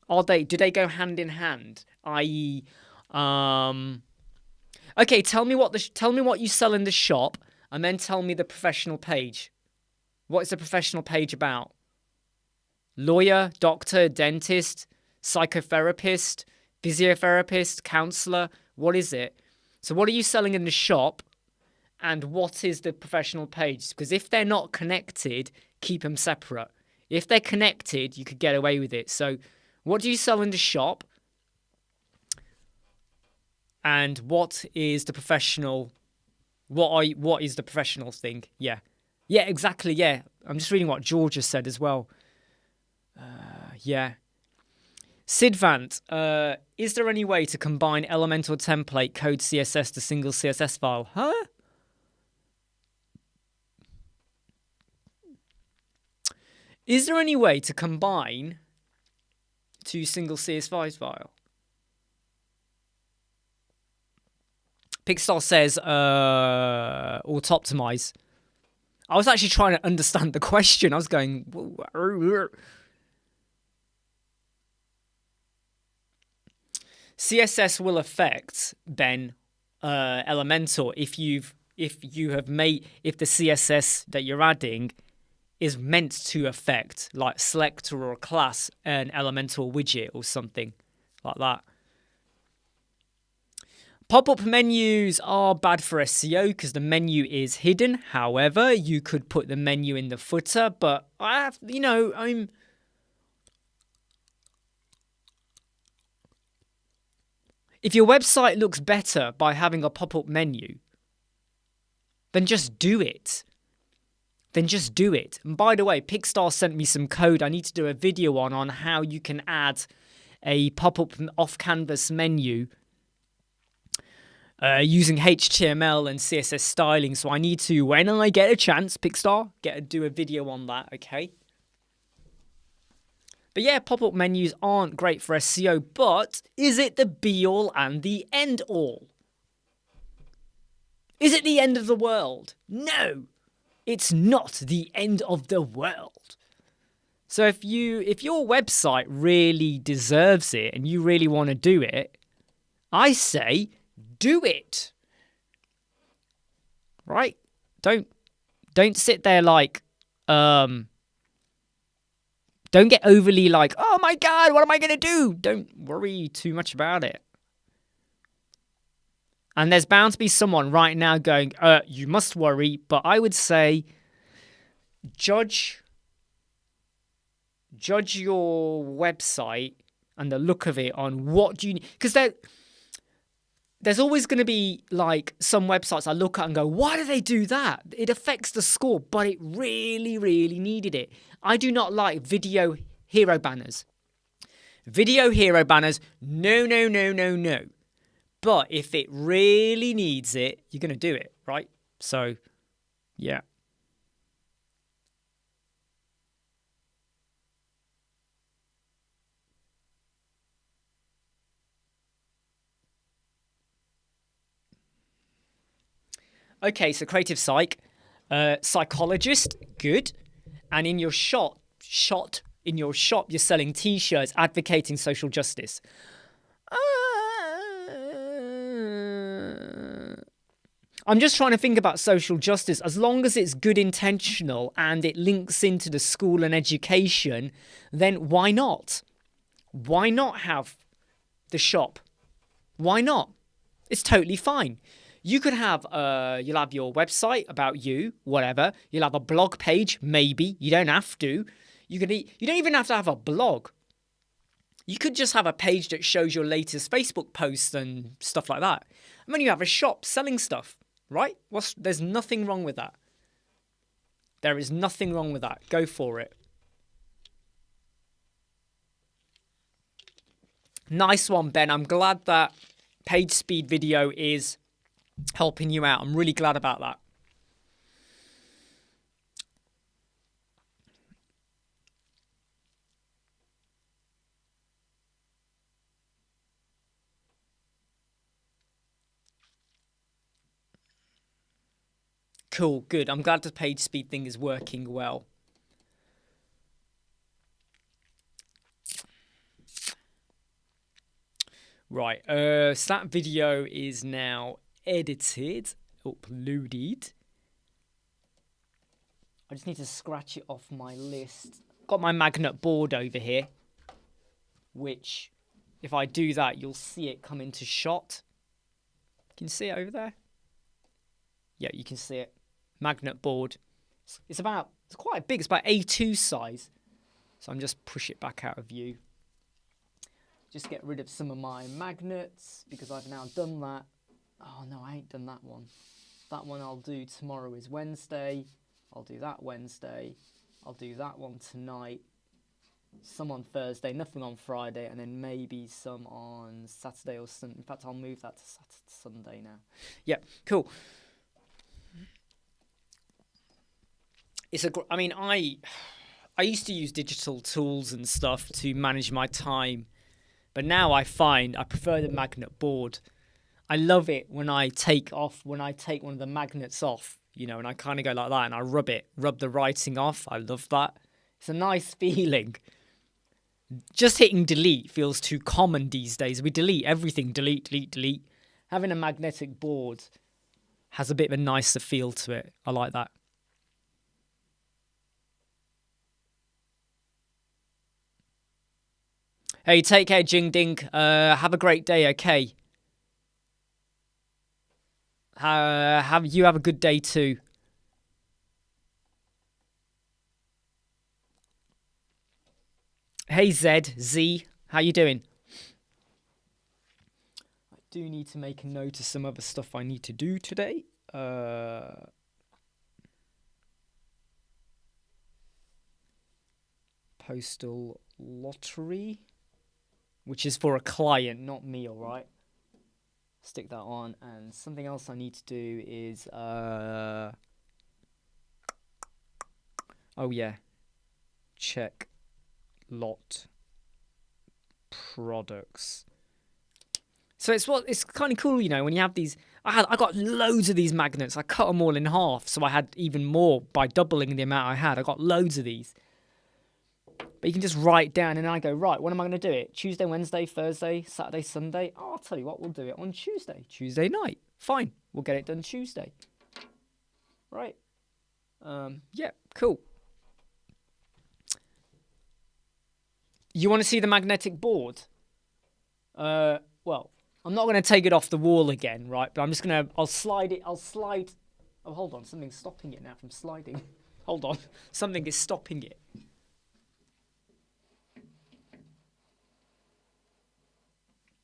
[SPEAKER 1] Do they go hand in hand? I.e., okay, tell me what you sell in the shop, and then tell me the professional page. What is the professional page about? Lawyer, doctor, dentist, psychotherapist, physiotherapist, counselor. What is it? So what are you selling in the shop? And what is the professional page? Because if they're not connected, keep them separate. If they're connected, you could get away with it. So what do you sell in the shop? And what is the professional? What is the professional thing? Yeah. Yeah, exactly. Yeah. I'm just reading what Georgia said as well. Yeah. Sidvant, is there any way to combine Elementor template code CSS to single CSS file? Huh? Is there any way to combine to single CSS file? Pixar says auto-optimize. I was actually trying to understand the question. I was going... CSS will affect then Elementor if the CSS that you're adding is meant to affect, like select or a class, an Elementor widget or something like that. Pop-up menus are bad for SEO because the menu is hidden. However, you could put the menu in the footer, but if your website looks better by having a pop-up menu, then just do it. And by the way, Pixar sent me some code I need to do a video on how you can add a pop-up off-canvas menu using HTML and CSS styling. So I need to, when I get a chance, Pixar, do a video on that, okay? But yeah, pop-up menus aren't great for SEO, but is it the be-all and the end-all? Is it the end of the world? No, it's not the end of the world. So if your website really deserves it and you really want to do it, I say do it. Right? Don't sit there like don't get overly like, oh my God, what am I going to do? Don't worry too much about it. And there's bound to be someone right now going, you must worry. But I would say judge your website and the look of it on what do you need. Because there's always going to be like some websites I look at and go, why do they do that? It affects the score, but it really, really needed it. I do not like video hero banners. Video hero banners, no. But if it really needs it, you're going to do it, right? So, yeah. Okay, so creative psych, psychologist, good. And in your shop, you're selling T-shirts advocating social justice. I'm just trying to think about social justice. As long as it's good intentional and it links into the school and education, then why not? Why not have the shop? Why not? It's totally fine. You could have, you'll have your website about you, whatever. You'll have a blog page, maybe. You don't have to. You don't even have to have a blog. You could just have a page that shows your latest Facebook posts and stuff like that. And then you have a shop selling stuff, right? There's nothing wrong with that. There is nothing wrong with that. Go for it. Nice one, Ben. I'm glad that page speed video is helping you out. I'm really glad about that. Cool, good. I'm glad the page speed thing is working well. Right, so that video is now edited, uploaded. I just need to scratch it off my list. Got my magnet board over here, which, if I do that, you'll see it come into shot. Can you see it over there? Yeah, you can see it. Magnet board. It's quite big. It's about A2 size. So I'm just push it back out of view. Just get rid of some of my magnets because I've now done that. Oh no, I ain't done that one. That one I'll do tomorrow is Wednesday. I'll do that Wednesday. I'll do that one tonight. Some on Thursday, nothing on Friday, and then maybe some on Saturday or Sunday. In fact, I'll move that to Sunday now. Yeah, cool. I used to use digital tools and stuff to manage my time, but now I find I prefer the magnet board. I love it when I take one of the magnets off, you know, and I kind of go like that and I rub the writing off. I love that. It's a nice feeling. Just hitting delete feels too common these days. We delete everything, delete. Having a magnetic board has a bit of a nicer feel to it. I like that. Hey, take care, Jing Ding. Have a great day, okay? Have a good day too. Hey, Z, how you doing? I do need to make a note of some other stuff I need to do today. Postal lottery, which is for a client, not me, all right? Stick that on. And something else I need to do is, oh yeah, check lot products. So it's kind of cool, you know, when you have these. I got loads of these magnets. I cut them all in half, so I had even more by doubling the amount I had. I got loads of these. But you can just write down, and I go, right, when am I going to do it? Tuesday, Wednesday, Thursday, Saturday, Sunday? Oh, I'll tell you what, we'll do it on Tuesday. Tuesday night. Fine. We'll get it done Tuesday. Right. Yeah, cool. You want to see the magnetic board? Well, I'm not going to take it off the wall again, right? But I'm just going to, I'll slide. Oh, hold on. Something's stopping it now from sliding. Hold on. Something is stopping it.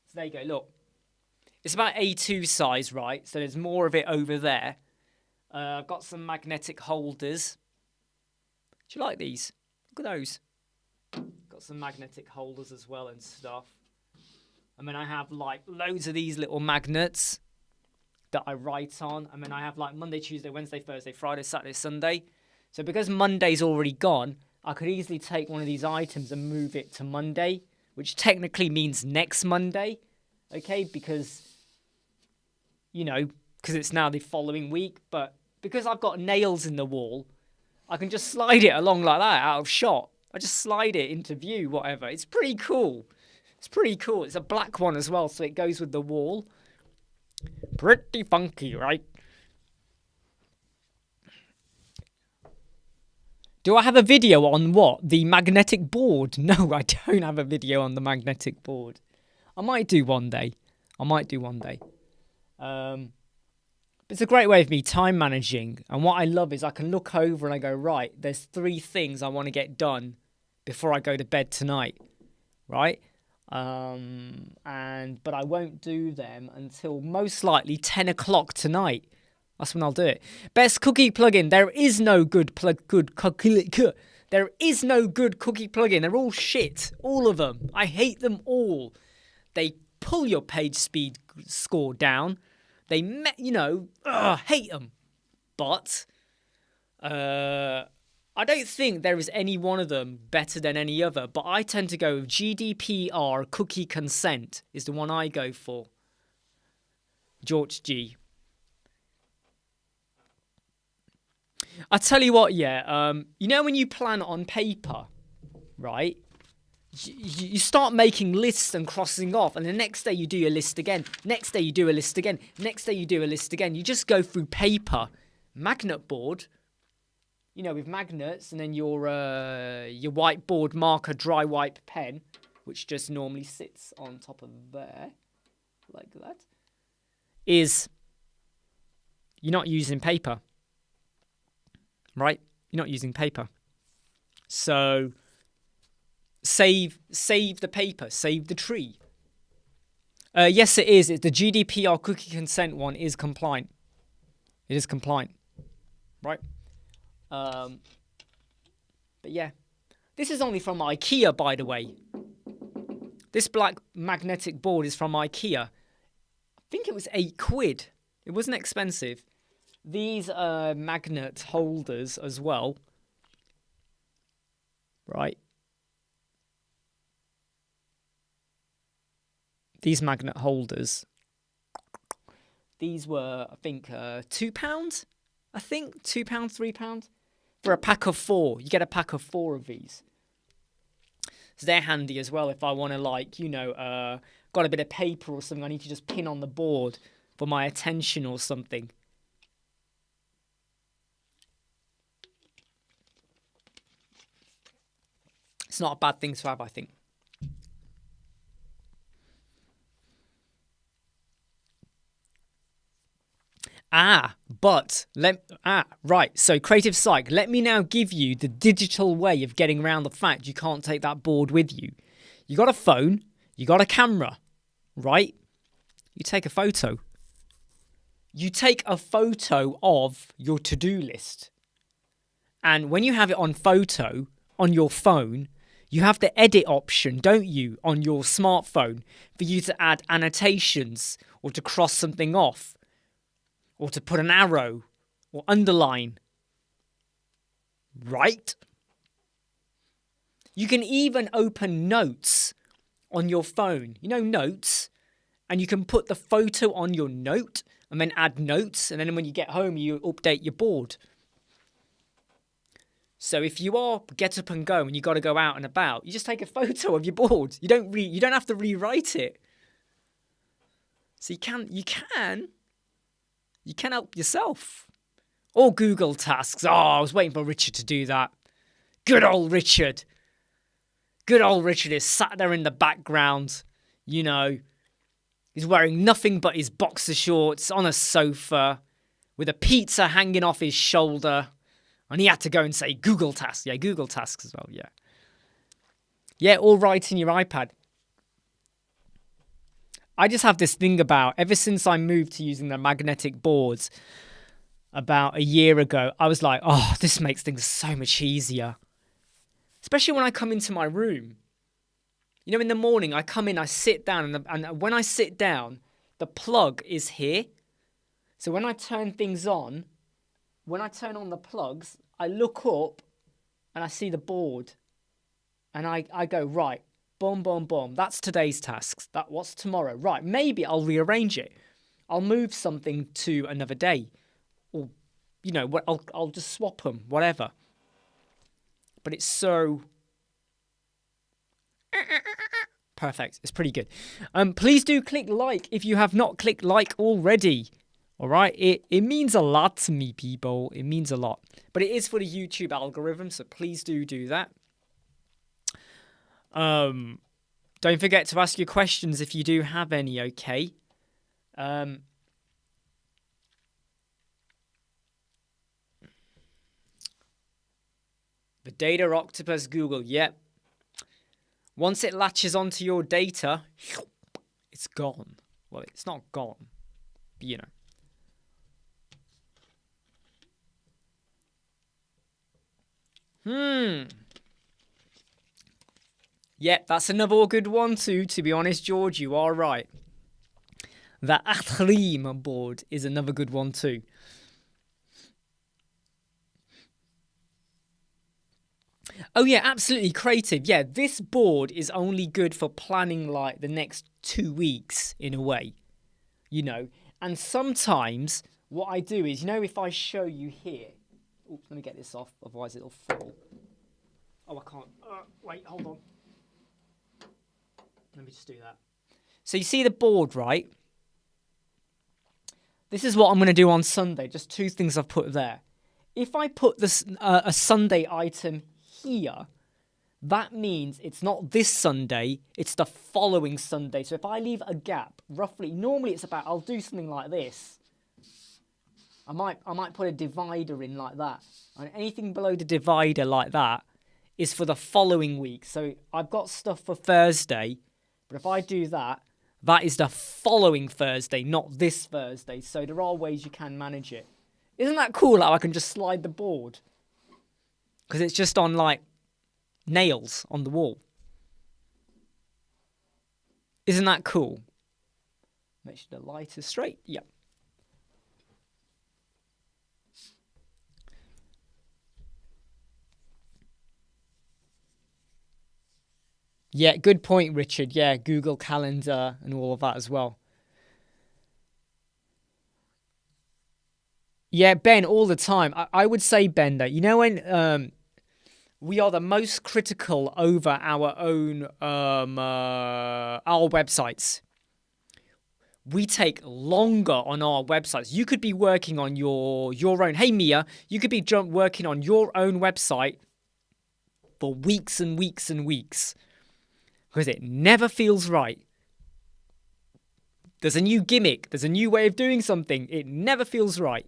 [SPEAKER 1] So there you go, look. It's about A2 size, right? So there's more of it over there. I've got some magnetic holders. Do you like these? Look at those. Got some magnetic holders as well and stuff. I mean, I have like loads of these little magnets that I write on. I mean, I have like Monday, Tuesday, Wednesday, Thursday, Friday, Saturday, Sunday. So because Monday's already gone, I could easily take one of these items and move it to Monday, which technically means next Monday, okay? Because, you know, because it's now the following week. But because I've got nails in the wall, I can just slide it along like that out of shot. I just slide it into view, whatever. It's pretty cool. It's pretty cool. It's a black one as well, so it goes with the wall. Pretty funky, right? Do I have a video on what? The magnetic board? No, I don't have a video on the magnetic board. I might do one day. It's a great way of me time managing. And what I love is I can look over and I go, right, there's 3 things I want to get done before I go to bed tonight, right? But I won't do them until most likely 10 o'clock tonight. That's when I'll do it. Best cookie plugin. There is no good There is no good cookie plugin. They're all shit. All of them. I hate them all. They pull your page speed score down. They, hate them. But I don't think there is any one of them better than any other. But I tend to go with GDPR cookie consent is the one I go for. George G. I tell you what, yeah. You know when you plan on paper, right? You start making lists and crossing off, and the next day you do your list again. Next day you do a list again. Next day you do a list again. You just go through paper, magnet board. you know, with magnets, and then your whiteboard marker dry wipe pen, which just normally sits on top of there, like that, is you're not using paper, right? You're not using paper. So save the paper, save the tree. Yes, it is. The GDPR cookie consent one is compliant. It is compliant, right? But yeah, this is only from IKEA, by the way. This black magnetic board is from IKEA. I think it was £8. It wasn't expensive. These magnet holders as well, right? These magnet holders, these were, I think, £2. I think £2, £3 for a pack of 4. You get a pack of 4 of these. So they're handy as well if I want to, like, you know, got a bit of paper or something I need to just pin on the board for my attention or something. It's not a bad thing to have, I think. Right. So Creative Psych, let me now give you the digital way of getting around the fact you can't take that board with you. You got a phone, you got a camera, right? You take a photo. You take a photo of your to-do list. And when you have it on photo on your phone, you have the edit option, don't you, on your smartphone for you to add annotations or to cross something off, or to put an arrow or underline, right? You can even open notes on your phone. You know, notes, and you can put the photo on your note and then add notes, and then when you get home, you update your board. So if you are get up and go and you got to go out and about, you just take a photo of your board. You don't have to rewrite it. So you can help yourself. Or Google Tasks. Oh, I was waiting for Richard to do that. Good old Richard. Good old Richard is sat there in the background. You know, he's wearing nothing but his boxer shorts on a sofa with a pizza hanging off his shoulder. And he had to go and say Google Tasks. Yeah, Google Tasks as well, yeah. Yeah, all right in your iPad. I just have this thing about, ever since I moved to using the magnetic boards about a year ago, I was like, oh, this makes things so much easier. Especially when I come into my room. You know, in the morning, I come in, I sit down, and when I sit down, the plug is here. So when I turn things on, when I turn on the plugs, I look up and I see the board. And I go, right, boom, boom, boom. That's today's tasks. What's tomorrow? Right, maybe I'll rearrange it. I'll move something to another day. Or, you know, I'll just swap them, whatever. But it's so perfect. It's pretty good. Please do click like if you have not clicked like already. All right, it means a lot to me, people. It means a lot. But it is for the YouTube algorithm, so please do that. Don't forget to ask your questions if you do have any, okay? The data octopus Google, yep. Once it latches onto your data, it's gone. Well, it's not gone, but you know. Yeah, that's another good one too, to be honest, George. You are right. The Atrim board is another good one too. Oh yeah, absolutely creative. Yeah, this board is only good for planning like the next 2 weeks in a way, you know. And sometimes what I do is, you know, if I show you here, oops, let me get this off, otherwise it'll fall. Oh, I can't. Wait, hold on. Let me just do that. So you see the board, right? This is what I'm going to do on Sunday. Just 2 things I've put there. if I put this a Sunday item here, that means it's not this Sunday, it's the following Sunday. So if I leave a gap, roughly, normally it's about, I'll do something like this. I might put a divider in like that. And anything below the divider like that is for the following week. So I've got stuff for Thursday, but if I do that, that is the following Thursday, not this Thursday. So there are ways you can manage it. Isn't that cool how I can just slide the board? Because it's just on like nails on the wall. Isn't that cool? Make sure the light is straight. Yep. Yeah, good point, Richard. Yeah, Google Calendar and all of that as well. Yeah, Ben, all the time. I would say, Ben, that, you know, when we are the most critical over our own our websites. We take longer on our websites. You could be working on your own. Hey, Mia, you could be working on your own website for weeks and weeks and weeks because it never feels right. There's a new gimmick. There's a new way of doing something. It never feels right.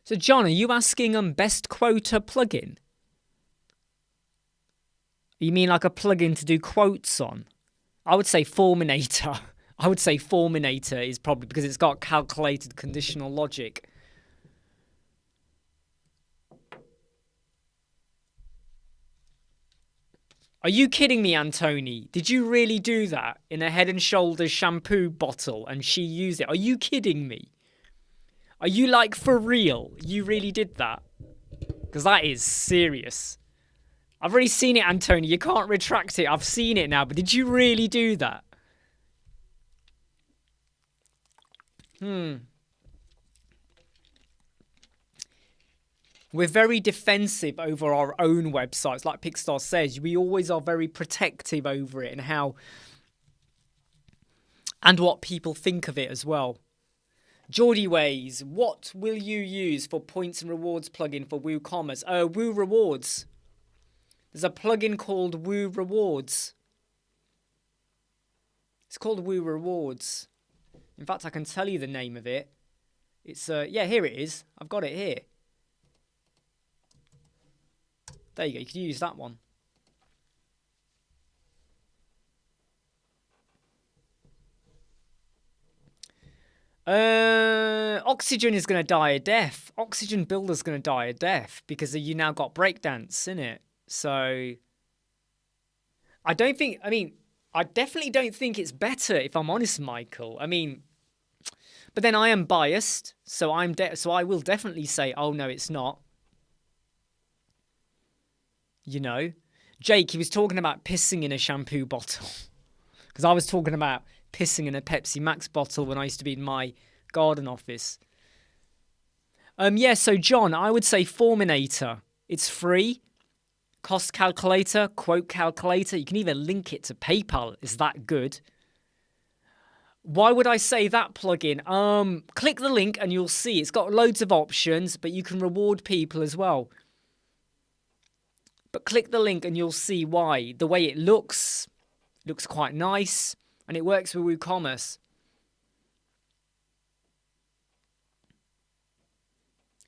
[SPEAKER 1] So, John, are you asking best quota plugin? You mean like a plugin to do quotes on? I would say Forminator. I would say Forminator is probably because it's got calculated conditional logic. Are you kidding me, Antoni? Did you really do that in a Head & Shoulders shampoo bottle and she used it? Are you kidding me? Are you like for real? You really did that? Because that is serious. I've already seen it, Antoni. You can't retract it. I've seen it now. But did you really do that? We're very defensive over our own websites. Like Pickstar says, we always are very protective over it and how and what people think of it as well. Geordie Ways, what will you use for points and rewards plugin for Woocommerce? Woo Rewards. There's a plugin called Woo Rewards. It's called Woo Rewards. In fact, I can tell you the name of it. It's, yeah, here it is. I've got it here. There you go. You can use that one. Oxygen is going to die a death. Oxygen Builder's going to die a death because you now got breakdance in it. So I definitely don't think it's better, if I'm honest, Michael. I mean, but then I am biased, so I will definitely say, oh no, it's not. You know, Jake, he was talking about pissing in a shampoo bottle because I was talking about pissing in a Pepsi Max bottle when I used to be in my garden office. Yeah, so John, I would say Forminator. It's free. Cost calculator, quote calculator. You can even link it to PayPal. Is that good? Why would I say that plugin? Click the link and you'll see. It's got loads of options, but you can reward people as well. But click the link and you'll see why. The way it looks quite nice. And it works with Woocommerce.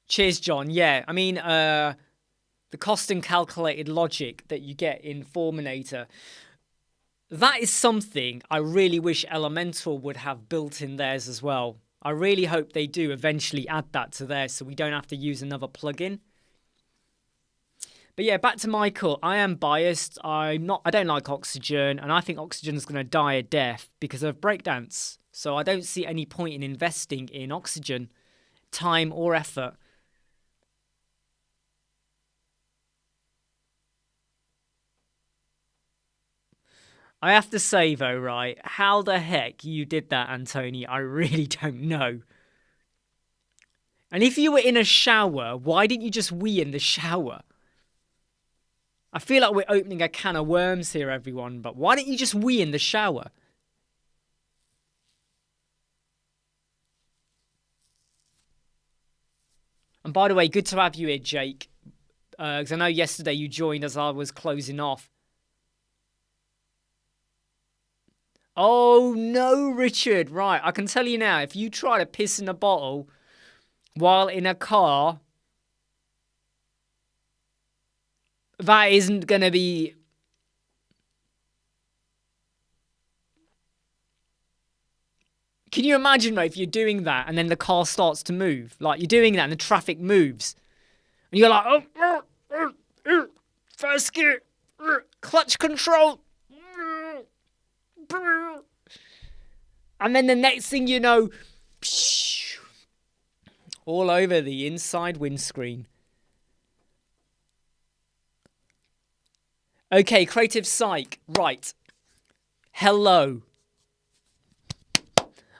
[SPEAKER 1] Cheers, John. Yeah, I mean, the cost and calculated logic that you get in Forminator, that is something I really wish Elementor would have built in theirs as well. I really hope they do eventually add that to theirs so we don't have to use another plugin. But yeah, back to Michael. I am biased. I don't like Oxygen, and I think Oxygen is going to die a death because of breakdance. So I don't see any point in investing in Oxygen, time or effort. I have to say, though, right, how the heck you did that, Antony, I really don't know. And if you were in a shower, why didn't you just wee in the shower? I feel like we're opening a can of worms here, everyone, but why don't you just wee in the shower? And by the way, good to have you here, Jake. Because I know yesterday you joined as I was closing off. Oh, no, Richard. Right, I can tell you now, if you try to piss in a bottle while in a car, that isn't going to be... Can you imagine, mate, if you're doing that and then the car starts to move? Like, you're doing that and the traffic moves. And you're like, oh, first gear, clutch control. And then the next thing you know, all over the inside windscreen. Okay, Creative Psych. Right. Hello.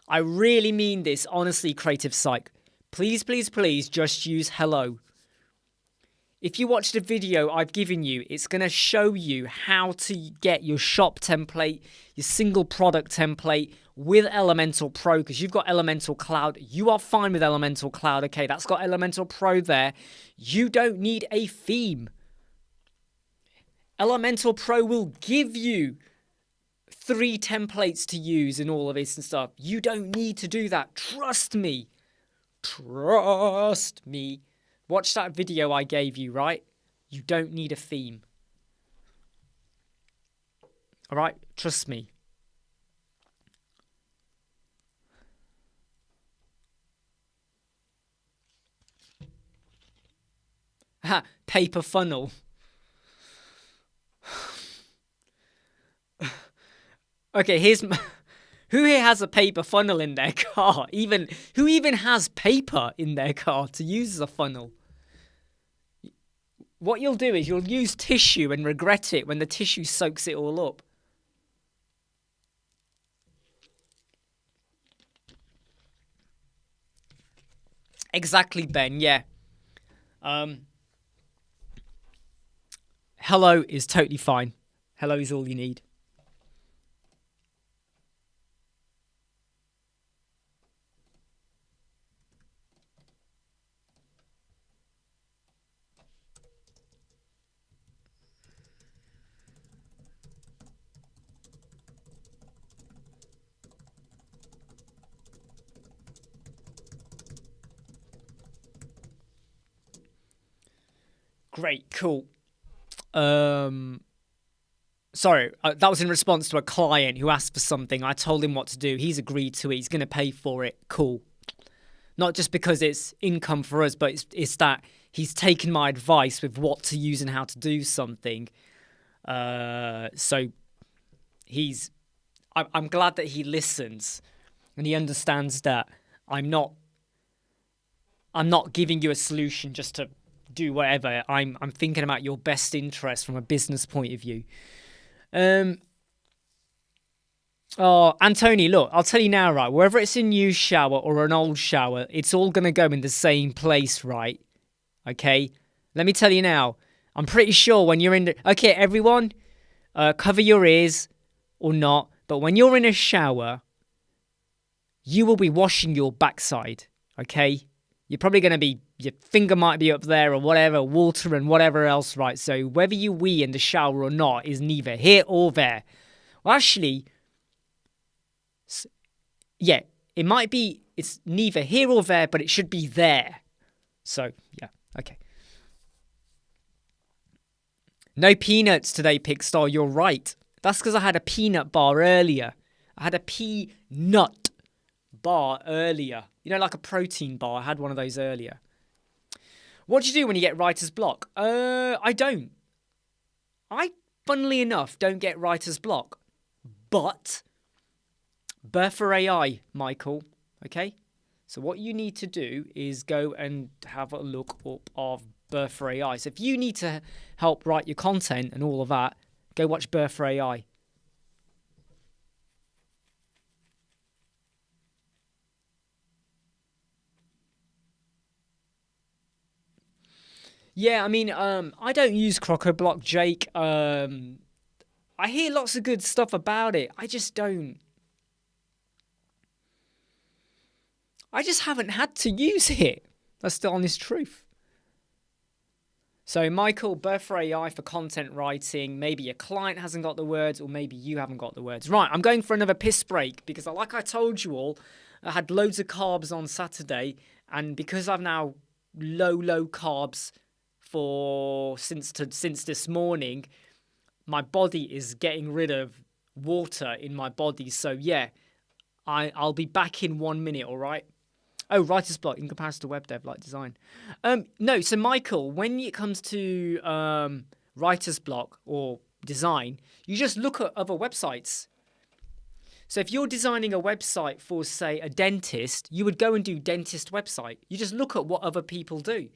[SPEAKER 1] I really mean this, honestly, Creative Psych. Please, please, please just use hello. If you watch the video I've given you, it's going to show you how to get your shop template, your single product template with Elementor Pro, because you've got Elementor Cloud. You are fine with Elementor Cloud. Okay, that's got Elementor Pro there. You don't need a theme. Elementor Pro will give you 3 templates to use and all of this and stuff. You don't need to do that. Trust me. Trust me. Watch that video I gave you, right? You don't need a theme. All right? Trust me. Ha, paper funnel. Okay, here's my... Who here has a paper funnel in their car? Who even has paper in their car to use as a funnel? What you'll do is you'll use tissue and regret it when the tissue soaks it all up. Exactly, Ben, yeah. Hello is totally fine. Hello is all you need. Great, cool. Sorry, that was in response to a client who asked for something. I told him what to do. He's agreed to it. He's going to pay for it. Cool. Not just because it's income for us, but it's that he's taken my advice with what to use and how to do something. So I'm glad that he listens and he understands that I'm not giving you a solution just to do whatever. I'm thinking about your best interest from a business point of view. Oh, Antony, look, I'll tell you now, right? Whether it's a new shower or an old shower, it's all going to go in the same place, right? Okay? Let me tell you now. I'm pretty sure when you're in the... Okay, everyone, cover your ears or not, but when you're in a shower, you will be washing your backside, okay? You're probably going to be... Your finger might be up there or whatever, water and whatever else, right? So whether you wee in the shower or not is neither here or there. Well, actually... Yeah, it might be, it's neither here or there, but it should be there. So, yeah, okay. No peanuts today, Pigstar, you're right. That's because I had a peanut bar earlier. I had a peanut bar earlier. You know, like a protein bar. I had one of those earlier. What do you do when you get writer's block? I don't. I, funnily enough, don't get writer's block. But... Bertha AI, Michael, okay? So what you need to do is go and have a look up of Bertha AI. So if you need to help write your content and all of that, go watch Bertha AI. Yeah, I mean, I don't use CrocoBlock, Jake. I hear lots of good stuff about it. I just don't. I just haven't had to use it. That's the honest truth. So, Michael, Buffer AI for content writing. Maybe your client hasn't got the words, or maybe you haven't got the words. Right, I'm going for another piss break because, like I told you all, I had loads of carbs on Saturday, and because I've now low carbs since this morning, my body is getting rid of water in my body. So yeah, I'll be back in 1 minute. All right. Oh, writer's block in comparison to web dev like design. No, so Michael, when it comes to writer's block or design, you just look at other websites. So if you're designing a website for, say, a dentist, you would go and do dentist website. You just look at what other people do,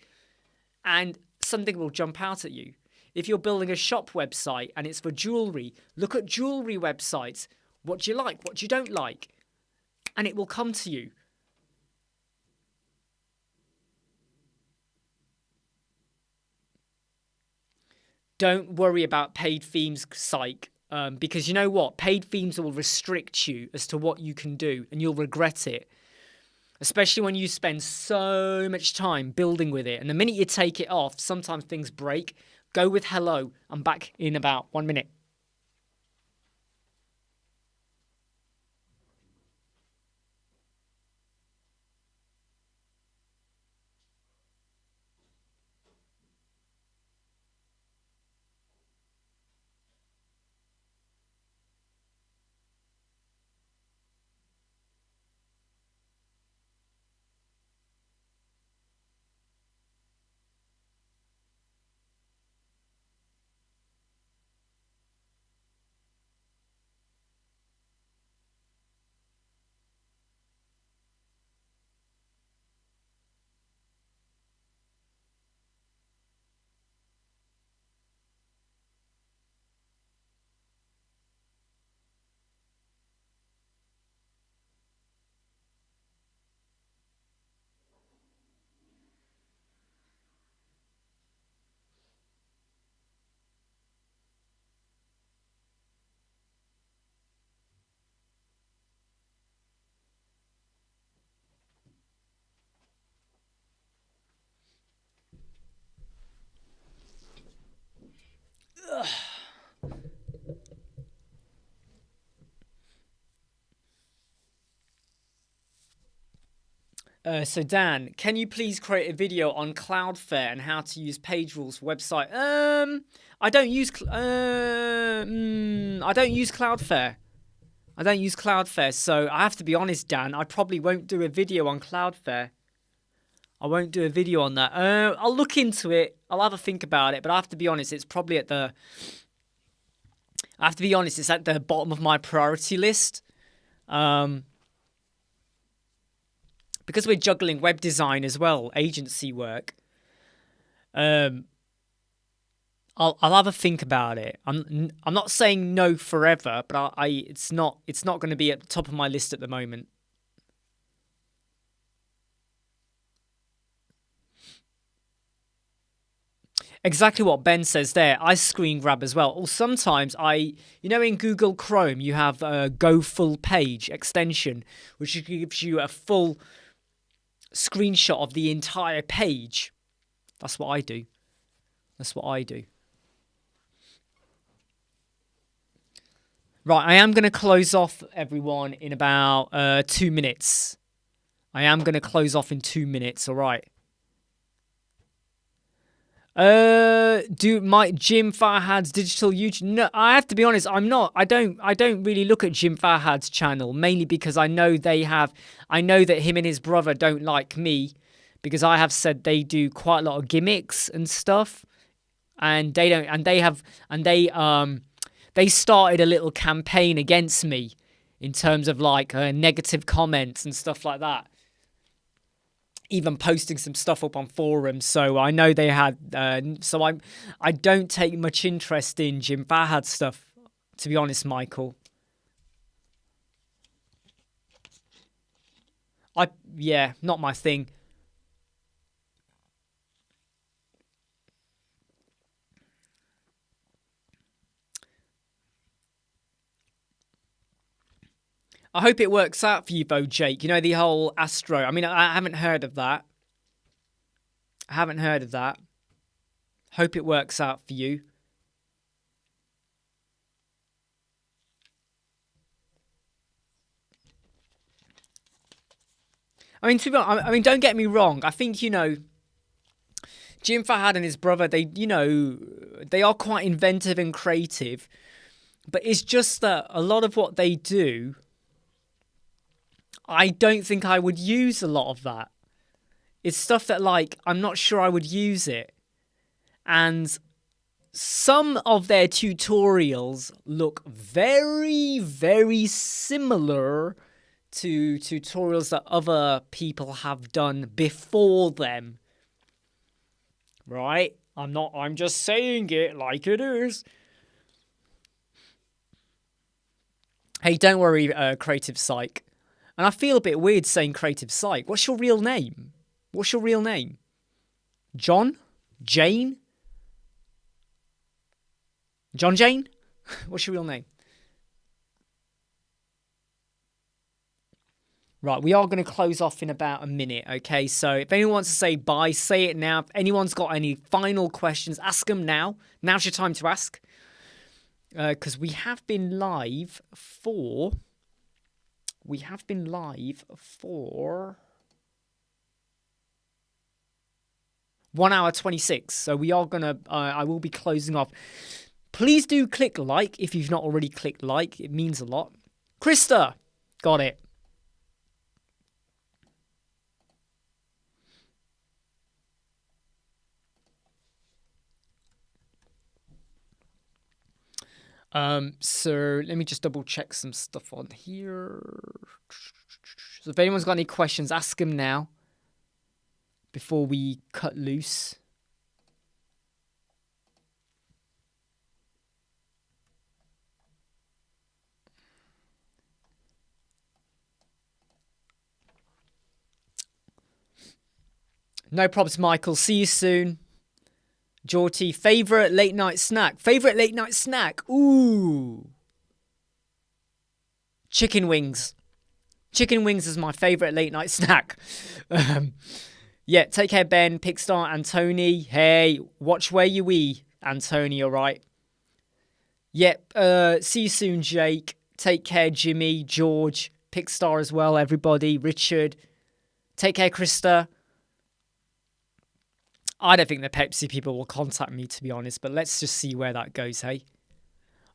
[SPEAKER 1] and something will jump out at you. If you're building a shop website and it's for jewelry, look at jewelry websites. What do you like? What do you don't like? And it will come to you. Don't worry about paid themes, psych, because you know what? Paid themes will restrict you as to what you can do, and you'll regret it. Especially when you spend so much time building with it. And the minute you take it off, sometimes things break. Go with hello. I'm back in about 1 minute. So Dan, can you please create a video on Cloudfare and how to use page rules for website? I don't use Cloudfare. I don't use Cloudfare, so I have to be honest, Dan. I probably won't do a video on Cloudfare. I won't do a video on that. I'll look into it. I'll have a think about it, but I have to be honest. It's probably at the. I have to be honest. It's at the bottom of my priority list. Because we're juggling web design as well, agency work. I'll have a think about it. I'm not saying no forever, but it's not going to be at the top of my list at the moment. Exactly what Ben says there. I screen grab as well. Or sometimes in Google Chrome, you have a Go Full Page extension, which gives you a full screenshot of the entire page. That's what I do. Right, I am going to close off, everyone, in about 2 minutes. I am going to close off in 2 minutes, all right? Do my Jim Farhad's digital YouTube? No, I have to be honest. I'm not. I don't really look at Jim Farhad's channel, mainly because I know that him and his brother don't like me, because I have said they do quite a lot of gimmicks and stuff, and they don't. And they started a little campaign against me in terms of like negative comments and stuff like that. Even posting some stuff up on forums, so I know they had. I don't take much interest in Jim Farhad stuff, to be honest, Michael. Not my thing. I hope it works out for you, though, Jake. You know, the whole Astro. I mean, I haven't heard of that. I haven't heard of that. Hope it works out for you. I mean, don't get me wrong. I think, you know, Jim Fahad and his brother, they are quite inventive and creative. But it's just that a lot of what they do, I don't think I would use a lot of that. It's stuff that, like, I'm not sure I would use it. And some of their tutorials look very, very similar to tutorials that other people have done before them. Right? I'm just saying it like it is. Hey, don't worry, Creative Psych. And I feel a bit weird saying Creative Psych. What's your real name? What's your real name? John? Jane? John Jane? What's your real name? Right, we are going to close off in about a minute, okay? So if anyone wants to say bye, say it now. If anyone's got any final questions, ask them now. Now's your time to ask. Because we have been live for 1 hour 26. So we are gonna I will be closing off. Please do click like if you've not already clicked like. It means a lot. Krista, got it. So let me just double check some stuff on here. So if anyone's got any questions, ask them now before we cut loose. No problems, Michael. See you soon. Jorty, favourite late night snack? Favourite late night snack? Ooh. Chicken wings. Chicken wings is my favourite late night snack. Yeah, take care, Ben, Pickstar, Antony. Hey, watch where you eat, Antony, alright? Yep, see you soon, Jake. Take care, Jimmy, George, Pickstar as well, everybody. Richard. Take care, Krista. I don't think the Pepsi people will contact me, to be honest, but let's just see where that goes, hey?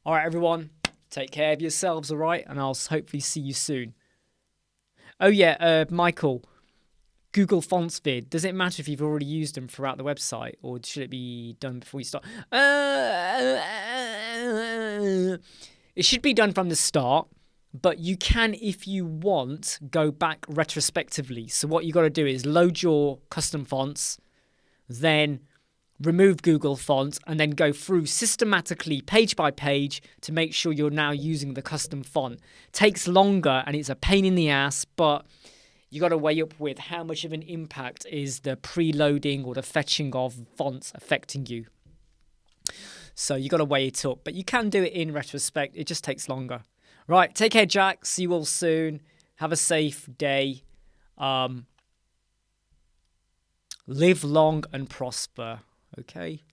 [SPEAKER 1] All right, everyone, take care of yourselves, all right? And I'll hopefully see you soon. Oh, yeah, Michael, Google Fonts vid. Does it matter if you've already used them throughout the website, or should it be done before you start? It should be done from the start, but you can, if you want, go back retrospectively. So what you got to do is load your custom fonts, then remove Google Fonts, and then go through systematically page by page to make sure you're now using the custom font. Takes longer and it's a pain in the ass, but you got to weigh up with how much of an impact is the preloading or the fetching of fonts affecting you. So you got to weigh it up, but you can do it in retrospect. It just takes longer. Right, take care, Jack. See you all soon. Have a safe day. Live long and prosper, okay?